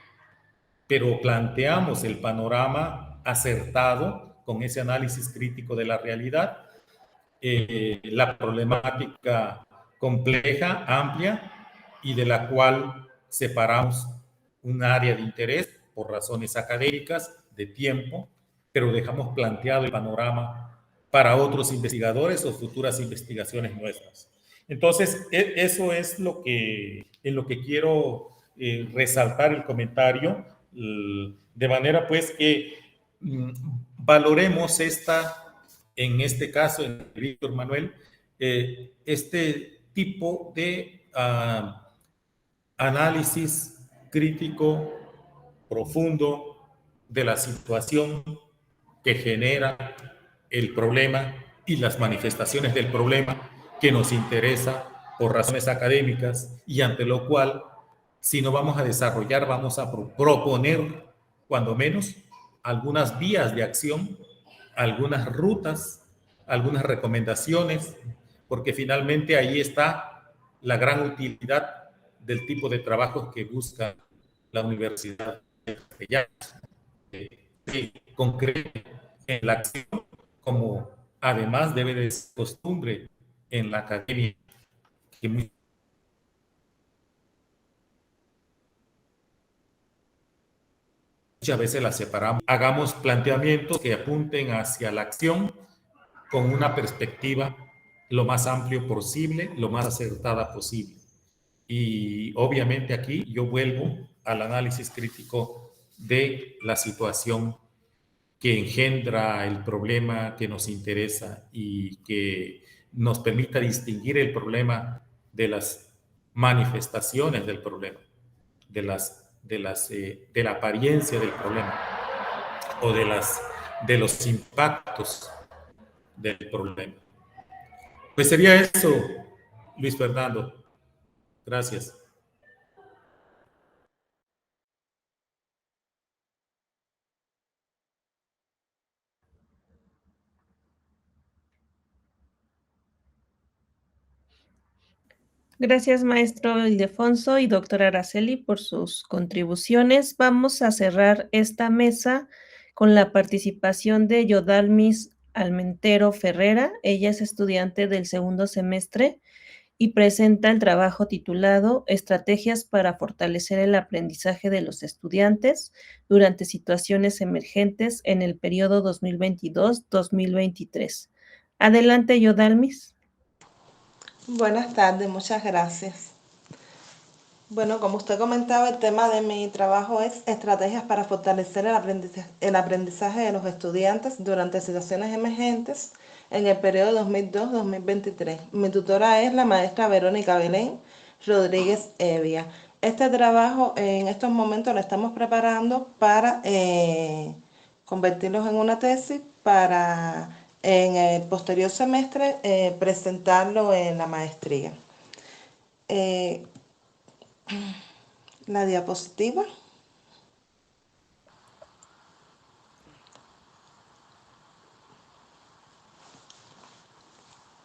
D: Pero planteamos el panorama acertado con ese análisis crítico de la realidad, la problemática compleja, amplia, y de la cual separamos un área de interés por razones académicas, de tiempo, pero dejamos planteado el panorama para otros investigadores o futuras investigaciones nuestras. Entonces, eso es en lo que quiero resaltar el comentario, de manera pues que valoremos esta en este caso, en Víctor Manuel, este tipo de análisis crítico, profundo de la situación que genera el problema y las manifestaciones del problema que nos interesa por razones académicas y ante lo cual, si no vamos a desarrollar, vamos a proponer, cuando menos, algunas vías de acción, algunas rutas, algunas recomendaciones, porque finalmente ahí está la gran utilidad del tipo de trabajos que busca la Universidad de Castellanos, que concrete en la acción, como además debe de ser costumbre en la academia, que muchas veces la separamos. Hagamos planteamientos que apunten hacia la acción con una perspectiva lo más amplio posible, lo más acertada posible. Y obviamente aquí yo vuelvo al análisis crítico de la situación que engendra el problema que nos interesa y que nos permita distinguir el problema de las manifestaciones del problema, de la apariencia del problema o de los impactos del problema. Pues sería eso, Luis Fernando. Gracias.
A: Gracias, maestro Ildefonso y doctora Araceli, por sus contribuciones. Vamos a cerrar esta mesa con la participación de Yodalmis Almentero Ferrera. Ella es estudiante del segundo semestre y presenta el trabajo titulado Estrategias para fortalecer el aprendizaje de los estudiantes durante situaciones emergentes en el periodo 2022-2023. Adelante, Yodalmis.
G: Buenas tardes, muchas gracias. Bueno, como usted comentaba, el tema de mi trabajo es estrategias para fortalecer el aprendizaje de los estudiantes durante situaciones emergentes en el periodo 2002-2023. Mi tutora es la maestra Verónica Belén Rodríguez Evia. Este trabajo en estos momentos lo estamos preparando para convertirlos en una tesis para en el posterior semestre presentarlo en la maestría. La diapositiva.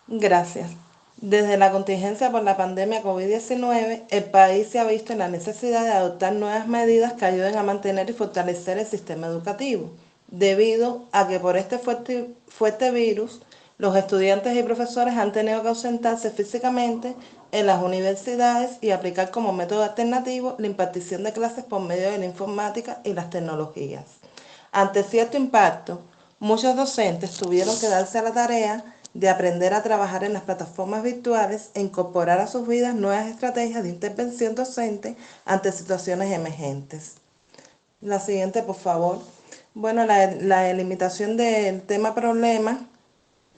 G: Gracias. Desde la contingencia por la pandemia COVID-19, el país se ha visto en la necesidad de adoptar nuevas medidas que ayuden a mantener y fortalecer el sistema educativo, debido a que por este fuerte virus, los estudiantes y profesores han tenido que ausentarse físicamente en las universidades y aplicar como método alternativo la impartición de clases por medio de la informática y las tecnologías. Ante cierto impacto, muchos docentes tuvieron que darse a la tarea de aprender a trabajar en las plataformas virtuales e incorporar a sus vidas nuevas estrategias de intervención docente ante situaciones emergentes. La siguiente, por favor. Bueno, la delimitación del tema problema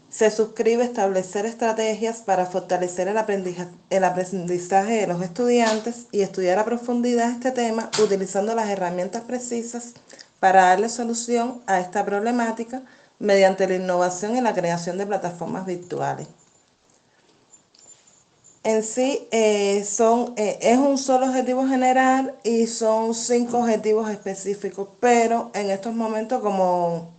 G: se suscribe establecer estrategias para fortalecer el aprendizaje de los estudiantes y estudiar a profundidad este tema utilizando las herramientas precisas para darle solución a esta problemática mediante la innovación y la creación de plataformas virtuales. En sí es un solo objetivo general y son 5 objetivos específicos, pero en estos momentos como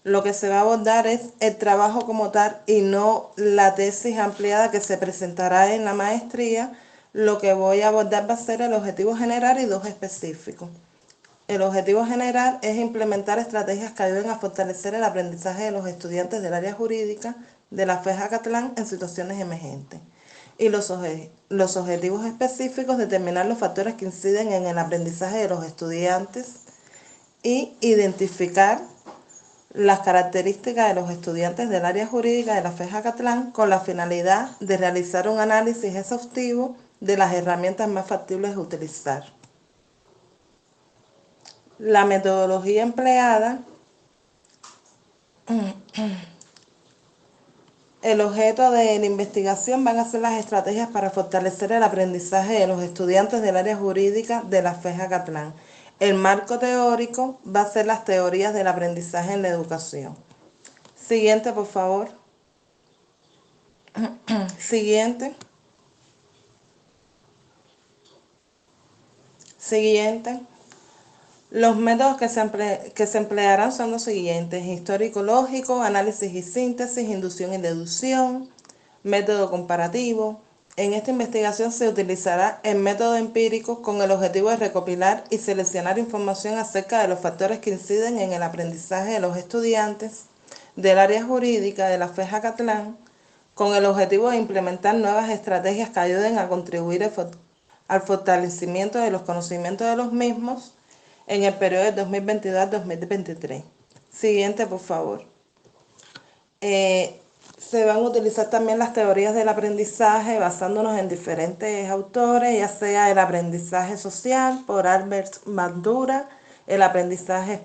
G: lo que se va a abordar es el trabajo como tal y no la tesis ampliada que se presentará en la maestría, lo que voy a abordar va a ser el objetivo general y 2 específicos. El objetivo general es implementar estrategias que ayuden a fortalecer el aprendizaje de los estudiantes del área jurídica de la FES Acatlán en situaciones emergentes. Y los objetivos específicos, determinar los factores que inciden en el aprendizaje de los estudiantes y identificar las características de los estudiantes del área jurídica de la FES Acatlán con la finalidad de realizar un análisis exhaustivo de las herramientas más factibles de utilizar. La metodología empleada El objeto de la investigación van a ser las estrategias para fortalecer el aprendizaje de los estudiantes del área jurídica de la FES Acatlán. El marco teórico va a ser las teorías del aprendizaje en la educación. Siguiente, por favor. Siguiente. Siguiente. Los métodos que se emplearán son los siguientes: histórico-lógico, análisis y síntesis, inducción y deducción, método comparativo. En esta investigación se utilizará el método empírico con el objetivo de recopilar y seleccionar información acerca de los factores que inciden en el aprendizaje de los estudiantes del área jurídica de la FES Acatlán, con el objetivo de implementar nuevas estrategias que ayuden a contribuir al fortalecimiento de los conocimientos de los mismos en el periodo de 2022 al 2023. Siguiente, por favor. Se van a utilizar también las teorías del aprendizaje basándonos en diferentes autores, ya sea el aprendizaje social por Albert Bandura, el aprendizaje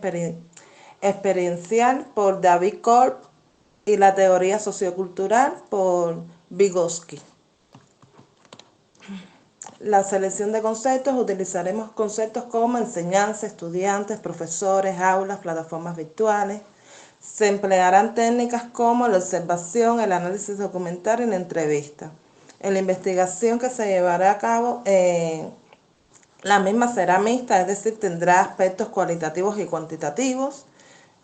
G: experiencial por David Korb y la teoría sociocultural por Vygotsky. La selección de conceptos: utilizaremos conceptos como enseñanza, estudiantes, profesores, aulas, plataformas virtuales. Se emplearán técnicas como la observación, el análisis documental y la entrevista. En la investigación que se llevará a cabo, la misma será mixta, es decir, tendrá aspectos cualitativos y cuantitativos.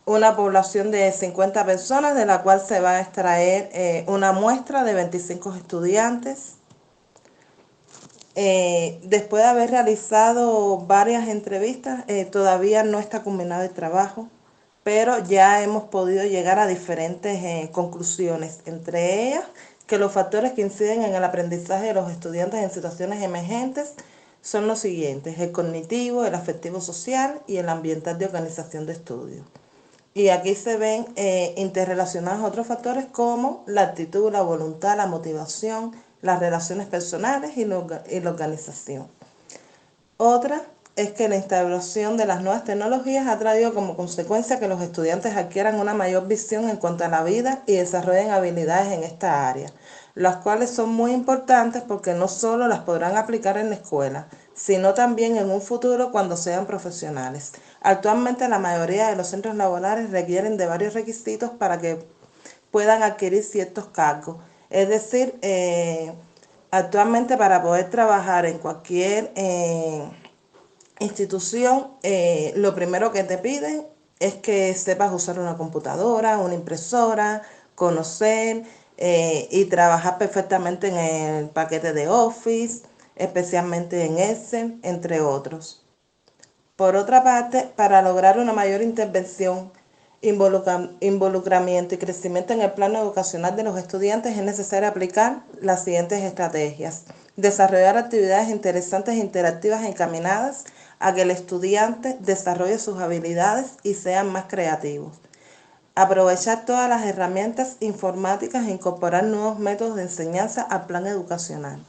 G: Una población de 50 personas, de la cual se va a extraer una muestra de 25 estudiantes. Después de haber realizado varias entrevistas, todavía no está culminado el trabajo, pero ya hemos podido llegar a diferentes conclusiones, entre ellas que los factores que inciden en el aprendizaje de los estudiantes en situaciones emergentes son los siguientes: el cognitivo, el afectivo social y el ambiental de organización de estudio. Y aquí se ven interrelacionados otros factores como la actitud, la voluntad, la motivación, las relaciones personales y la organización. Otra es que la instauración de las nuevas tecnologías ha traído como consecuencia que los estudiantes adquieran una mayor visión en cuanto a la vida y desarrollen habilidades en esta área, las cuales son muy importantes porque no solo las podrán aplicar en la escuela, sino también en un futuro cuando sean profesionales. Actualmente la mayoría de los centros laborales requieren de varios requisitos para que puedan adquirir ciertos cargos. Es decir, actualmente para poder trabajar en cualquier institución, lo primero que te piden es que sepas usar una computadora, una impresora, conocer y trabajar perfectamente en el paquete de Office, especialmente en Excel, entre otros. Por otra parte, para lograr una mayor intervención, involucramiento y crecimiento en el plano educacional de los estudiantes, es necesario aplicar las siguientes estrategias: desarrollar actividades interesantes e interactivas encaminadas a que el estudiante desarrolle sus habilidades y sean más creativos. Aprovechar todas las herramientas informáticas e incorporar nuevos métodos de enseñanza al plan educacional.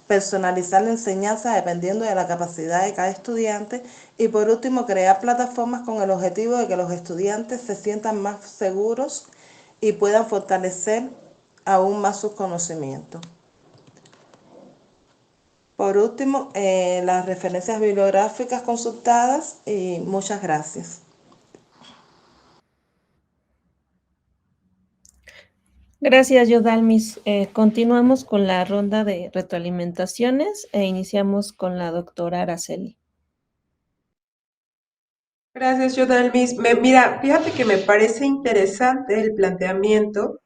G: Personalizar la enseñanza dependiendo de la capacidad de cada estudiante. Y por último, crear plataformas con el objetivo de que los estudiantes se sientan más seguros y puedan fortalecer aún más sus conocimientos. Por último, las referencias bibliográficas consultadas, y muchas gracias.
A: Gracias, Yodalmis. Continuamos con la ronda de retroalimentaciones e iniciamos con la doctora Araceli.
F: Gracias, Yodalmis. Mira, fíjate que me parece interesante el planteamiento,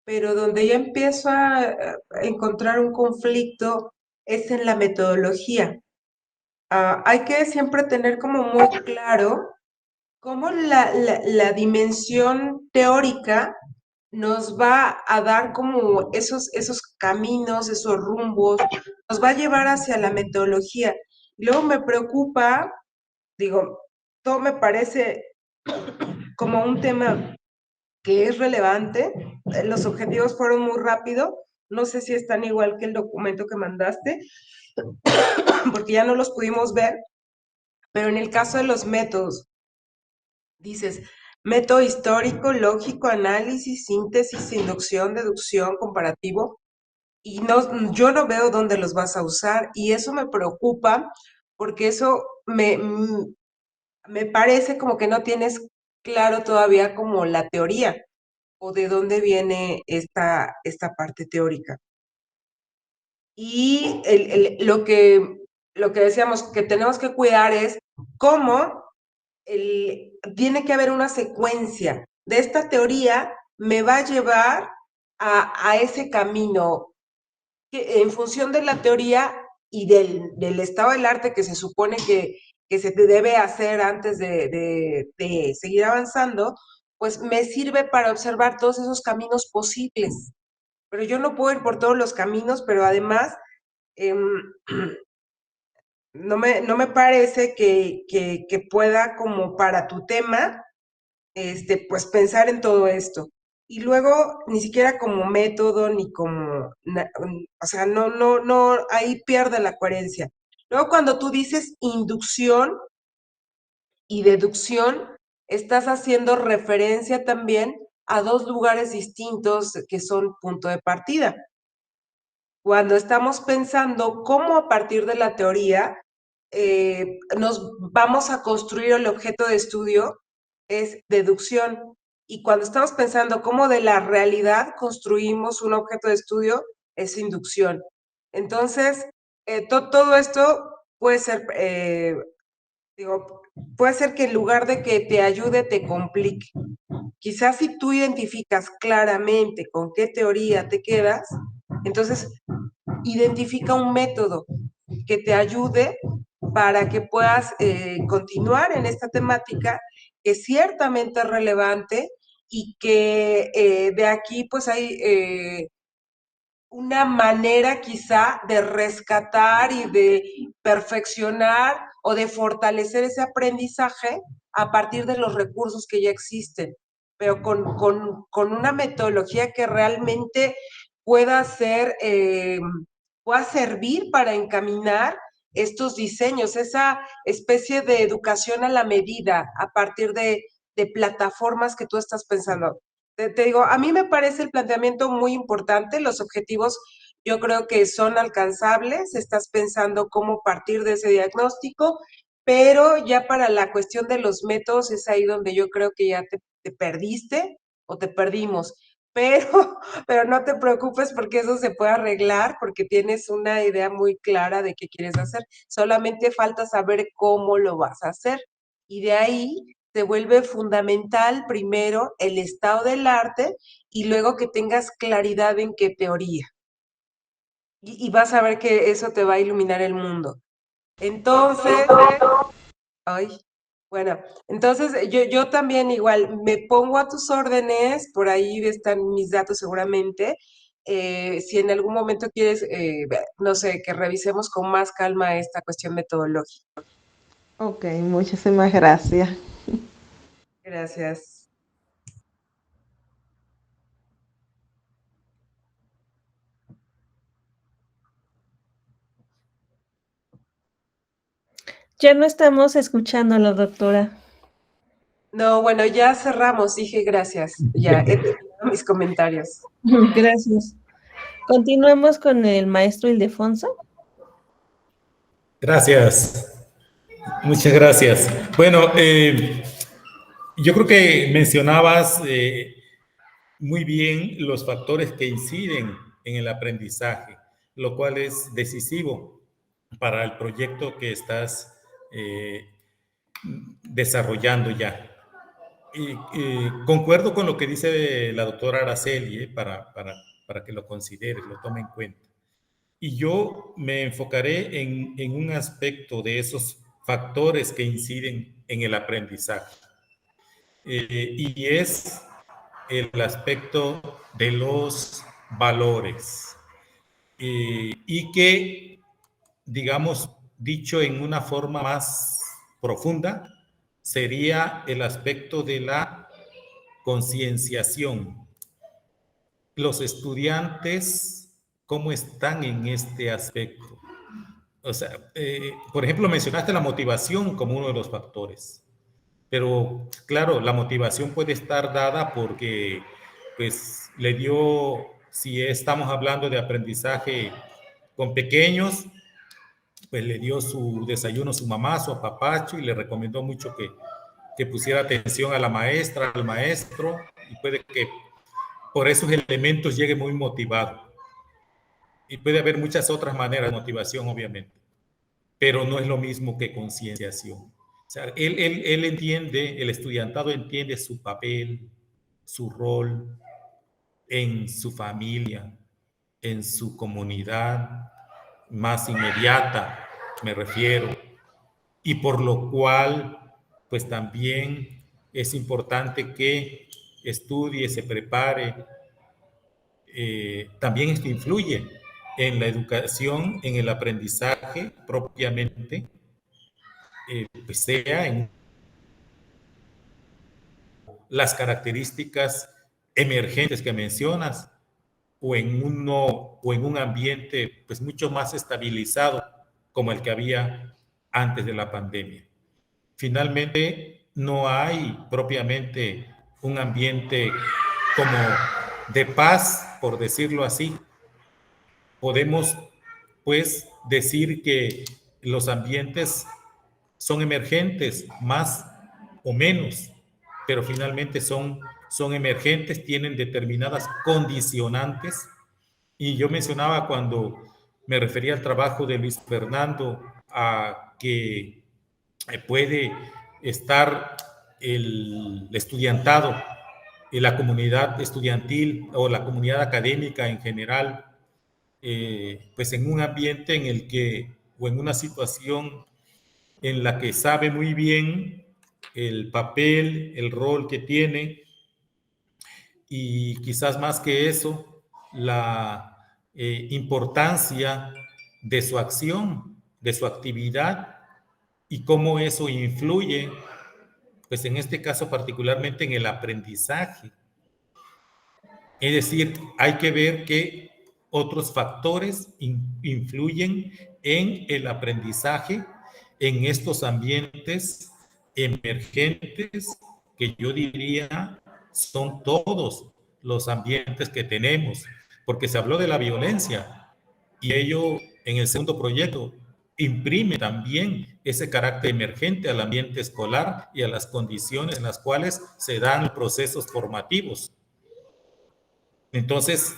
F: pero donde yo empiezo a encontrar un conflicto es en la metodología. Hay que siempre tener como muy claro cómo la dimensión teórica nos va a dar como esos caminos, esos rumbos, nos va a llevar hacia la metodología. Luego me preocupa, digo, todo me parece como un tema que es relevante. Los objetivos fueron muy rápido. No sé si están igual que el documento que mandaste, porque ya no los pudimos ver. Pero en el caso de los métodos, dices, método histórico, lógico, análisis, síntesis, inducción, deducción, comparativo, y no, yo no veo dónde los vas a usar, y eso me preocupa porque eso me parece como que no tienes claro todavía como la teoría o de dónde viene esta parte teórica. Y lo que decíamos que tenemos que cuidar es cómo tiene que haber una secuencia de esta teoría me va a llevar a ese camino que en función de la teoría y del estado del arte que se supone que se te debe hacer antes de seguir avanzando, pues me sirve para observar todos esos caminos posibles. Pero yo no puedo ir por todos los caminos, pero además eh, no me parece que pueda como para tu tema, pues pensar en todo esto. Y luego ni siquiera como método ni como, o sea, no, ahí pierde la coherencia. Luego cuando tú dices inducción y deducción, estás haciendo referencia también a dos lugares distintos que son punto de partida. Cuando estamos pensando cómo a partir de la teoría nos vamos a construir el objeto de estudio, es deducción. Y cuando estamos pensando cómo de la realidad construimos un objeto de estudio, es inducción. Entonces, todo esto puede ser, digo, puede ser que en lugar de que te ayude, te complique. Quizás si tú identificas claramente con qué teoría te quedas, entonces identifica un método que te ayude para que puedas continuar en esta temática que ciertamente es relevante y que de aquí pues hay una manera quizá de rescatar y de perfeccionar o de fortalecer ese aprendizaje a partir de los recursos que ya existen, pero con una metodología que realmente pueda ser, pueda servir para encaminar estos diseños, esa especie de educación a la medida a partir de plataformas que tú estás pensando. Te digo, a mí me parece el planteamiento muy importante, los objetivos yo creo que son alcanzables, estás pensando cómo partir de ese diagnóstico, pero ya para la cuestión de los métodos es ahí donde yo creo que ya te perdiste o te perdimos. Pero, pero no te preocupes porque eso se puede arreglar porque tienes una idea muy clara de qué quieres hacer. Solamente falta saber cómo lo vas a hacer. Y de ahí se vuelve fundamental primero el estado del arte y luego que tengas claridad en qué teoría. Y vas a ver que eso te va a iluminar el mundo. Entonces, ay, bueno, entonces yo también igual me pongo a tus órdenes, por ahí están mis datos seguramente. Si en algún momento quieres, no sé, que revisemos con más calma esta cuestión metodológica.
G: Ok, muchísimas gracias.
F: Gracias.
A: Ya no estamos escuchando, doctora.
F: No, bueno, ya cerramos, dije gracias. Ya he terminado mis comentarios.
A: Gracias. Continuamos con el maestro Ildefonso.
D: Gracias. Muchas gracias. Bueno, yo creo que mencionabas muy bien los factores que inciden en el aprendizaje, lo cual es decisivo para el proyecto que estás desarrollando ya. Concuerdo con lo que dice la doctora Araceli, para que lo considere, lo tome en cuenta. Y yo me enfocaré en un aspecto de esos factores que inciden en el aprendizaje. Y es el aspecto de los valores. Y que, digamos, dicho en una forma más profunda, sería el aspecto de la concienciación. Los estudiantes, ¿cómo están en este aspecto? O sea, por ejemplo, mencionaste la motivación como uno de los factores. Pero claro, la motivación puede estar dada porque pues le dio, si estamos hablando de aprendizaje con pequeños, pues le dio su desayuno a su mamá, su apapacho, y le recomendó mucho que pusiera atención a la maestra, al maestro, y puede que por esos elementos llegue muy motivado. Y puede haber muchas otras maneras de motivación, obviamente, pero no es lo mismo que concienciación. O sea, él entiende, el estudiantado entiende su papel, su rol en su familia, en su comunidad más inmediata, me refiero, y por lo cual, pues también es importante que estudie, se prepare. También esto influye en la educación, en el aprendizaje propiamente, pues sea en las características emergentes que mencionas, o en un ambiente pues mucho más estabilizado como el que había antes de la pandemia. Finalmente, no hay propiamente un ambiente como de paz, por decirlo así. Podemos pues decir que los ambientes son emergentes, más o menos, pero finalmente son emergentes, tienen determinadas condicionantes. Y yo mencionaba cuando me refería al trabajo de Luis Fernando, a que puede estar el estudiantado y la comunidad estudiantil o la comunidad académica en general, pues en un ambiente en el que, o en una situación en la que sabe muy bien el papel, el rol que tiene, y quizás más que eso, la importancia de su acción, de su actividad, y cómo eso influye, pues en este caso particularmente en el aprendizaje. Es decir, hay que ver que otros factores influyen en el aprendizaje en estos ambientes emergentes, que yo diría son todos los ambientes que tenemos, porque se habló de la violencia y ello en el segundo proyecto imprime también ese carácter emergente al ambiente escolar y a las condiciones en las cuales se dan procesos formativos. Entonces,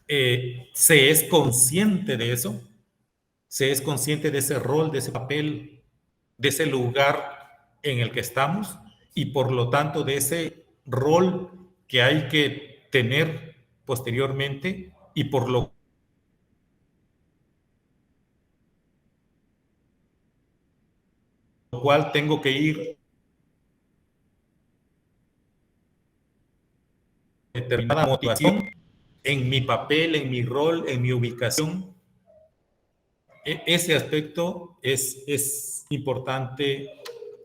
D: se es consciente de eso, se es consciente de ese rol, de ese papel, de ese lugar en el que estamos, y por lo tanto de ese rol que hay que tener posteriormente, y por lo cual tengo que ir determinada motivación en mi papel, en mi rol, en mi ubicación. Ese aspecto es importante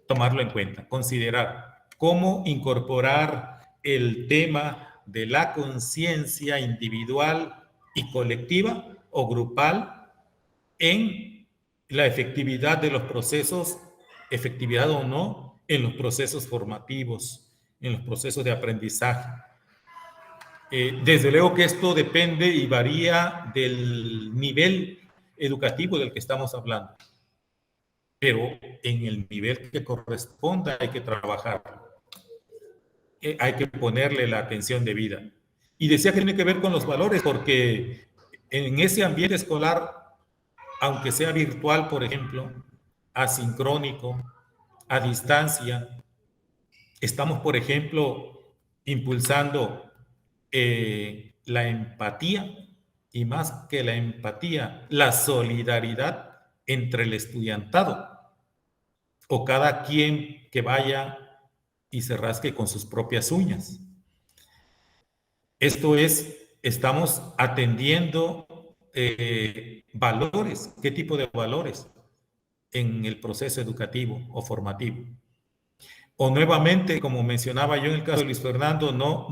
D: tomarlo en cuenta, considerar cómo incorporar el tema de la conciencia individual y colectiva o grupal en la efectividad de los procesos, efectividad o no, en los procesos formativos, en los procesos de aprendizaje. Desde luego que esto depende y varía del nivel educativo del que estamos hablando, pero en el nivel que corresponda hay que trabajar, hay que ponerle la atención debida. Y decía que tiene que ver con los valores, porque en ese ambiente escolar, aunque sea virtual, por ejemplo, asincrónico, a distancia, estamos, por ejemplo, impulsando la empatía, y más que la empatía, la solidaridad entre el estudiantado, o cada quien que vaya y se rasque con sus propias uñas. Esto es, estamos atendiendo valores. ¿Qué tipo de valores en el proceso educativo o formativo? O nuevamente, como mencionaba yo en el caso de Luis Fernando, no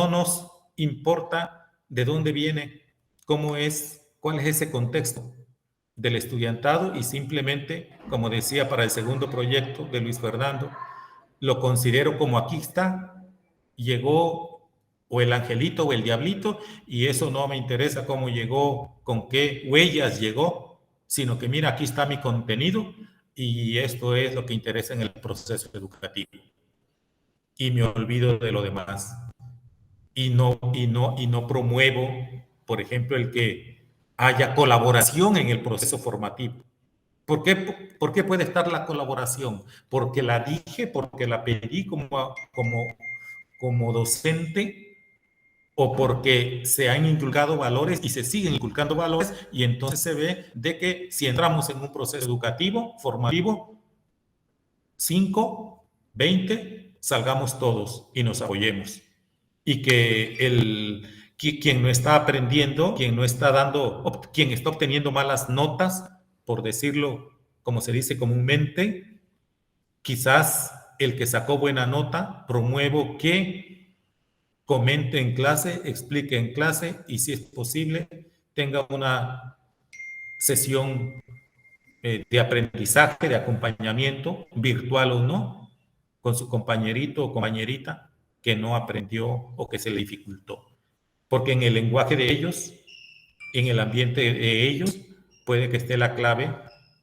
D: nos importa de dónde viene, cómo es, cuál es ese contexto del estudiantado, y simplemente, como decía para el segundo proyecto de Luis Fernando, lo considero como aquí está, llegó o el angelito o el diablito, y eso no me interesa cómo llegó, con qué huellas llegó, sino que mira, aquí está mi contenido y esto es lo que interesa en el proceso educativo. Y me olvido de lo demás. Y no promuevo, por ejemplo, el que haya colaboración en el proceso formativo. ¿Por qué puede estar la colaboración? Porque la dije, porque la pedí como docente, o porque se han inculcado valores y se siguen inculcando valores, y entonces se ve de que si entramos en un proceso educativo, formativo, 5, 20, salgamos todos y nos apoyemos. Y que quien no está aprendiendo, quien está obteniendo malas notas, por decirlo como se dice comúnmente, quizás el que sacó buena nota, promuevo que comente en clase, explique en clase y, si es posible, tenga una sesión de aprendizaje, de acompañamiento, virtual o no, con su compañerito o compañerita que no aprendió o que se le dificultó. Porque en el lenguaje de ellos, en el ambiente de ellos, puede que esté la clave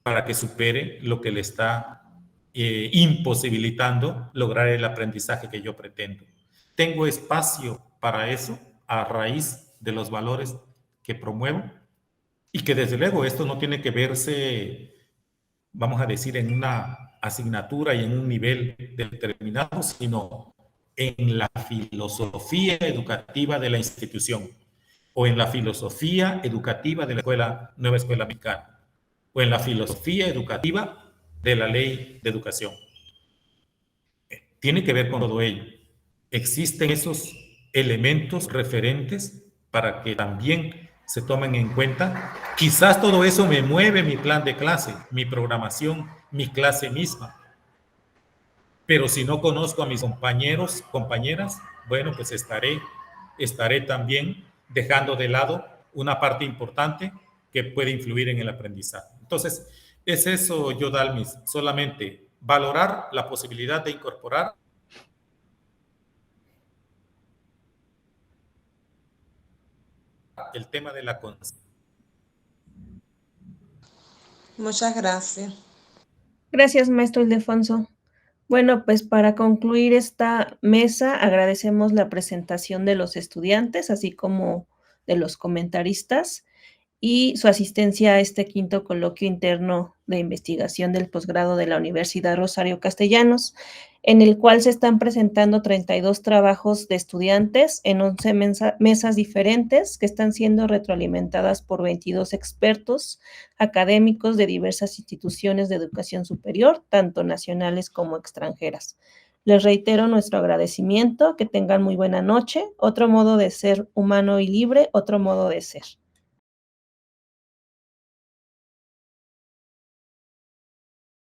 D: para que supere lo que le está imposibilitando lograr el aprendizaje que yo pretendo. Tengo espacio para eso a raíz de los valores que promuevo, y que desde luego esto no tiene que verse, vamos a decir, en una asignatura y en un nivel determinado, sino en la filosofía educativa de la institución, o en la filosofía educativa de la nueva escuela mexicana, o en la filosofía educativa de la ley de educación. Tiene que ver con todo ello. Existen esos elementos referentes para que también se tomen en cuenta. Quizás todo eso me mueve mi plan de clase, mi programación, mi clase misma. Pero si no conozco a mis compañeros, compañeras, bueno, pues estaré también dejando de lado una parte importante que puede influir en el aprendizaje. Entonces, es eso, Yodalmis, solamente valorar la posibilidad de incorporar el tema de la conciencia.
G: Muchas gracias.
A: Gracias, maestro Ildefonso. Bueno, pues para concluir esta mesa, agradecemos la presentación de los estudiantes, así como de los comentaristas, y su asistencia a este quinto coloquio interno de investigación del posgrado de la Universidad Rosario Castellanos, en el cual se están presentando 32 trabajos de estudiantes en 11 mesas diferentes que están siendo retroalimentadas por 22 expertos académicos de diversas instituciones de educación superior, tanto nacionales como extranjeras. Les reitero nuestro agradecimiento, que tengan muy buena noche. Otro modo de ser humano y libre, otro modo de ser.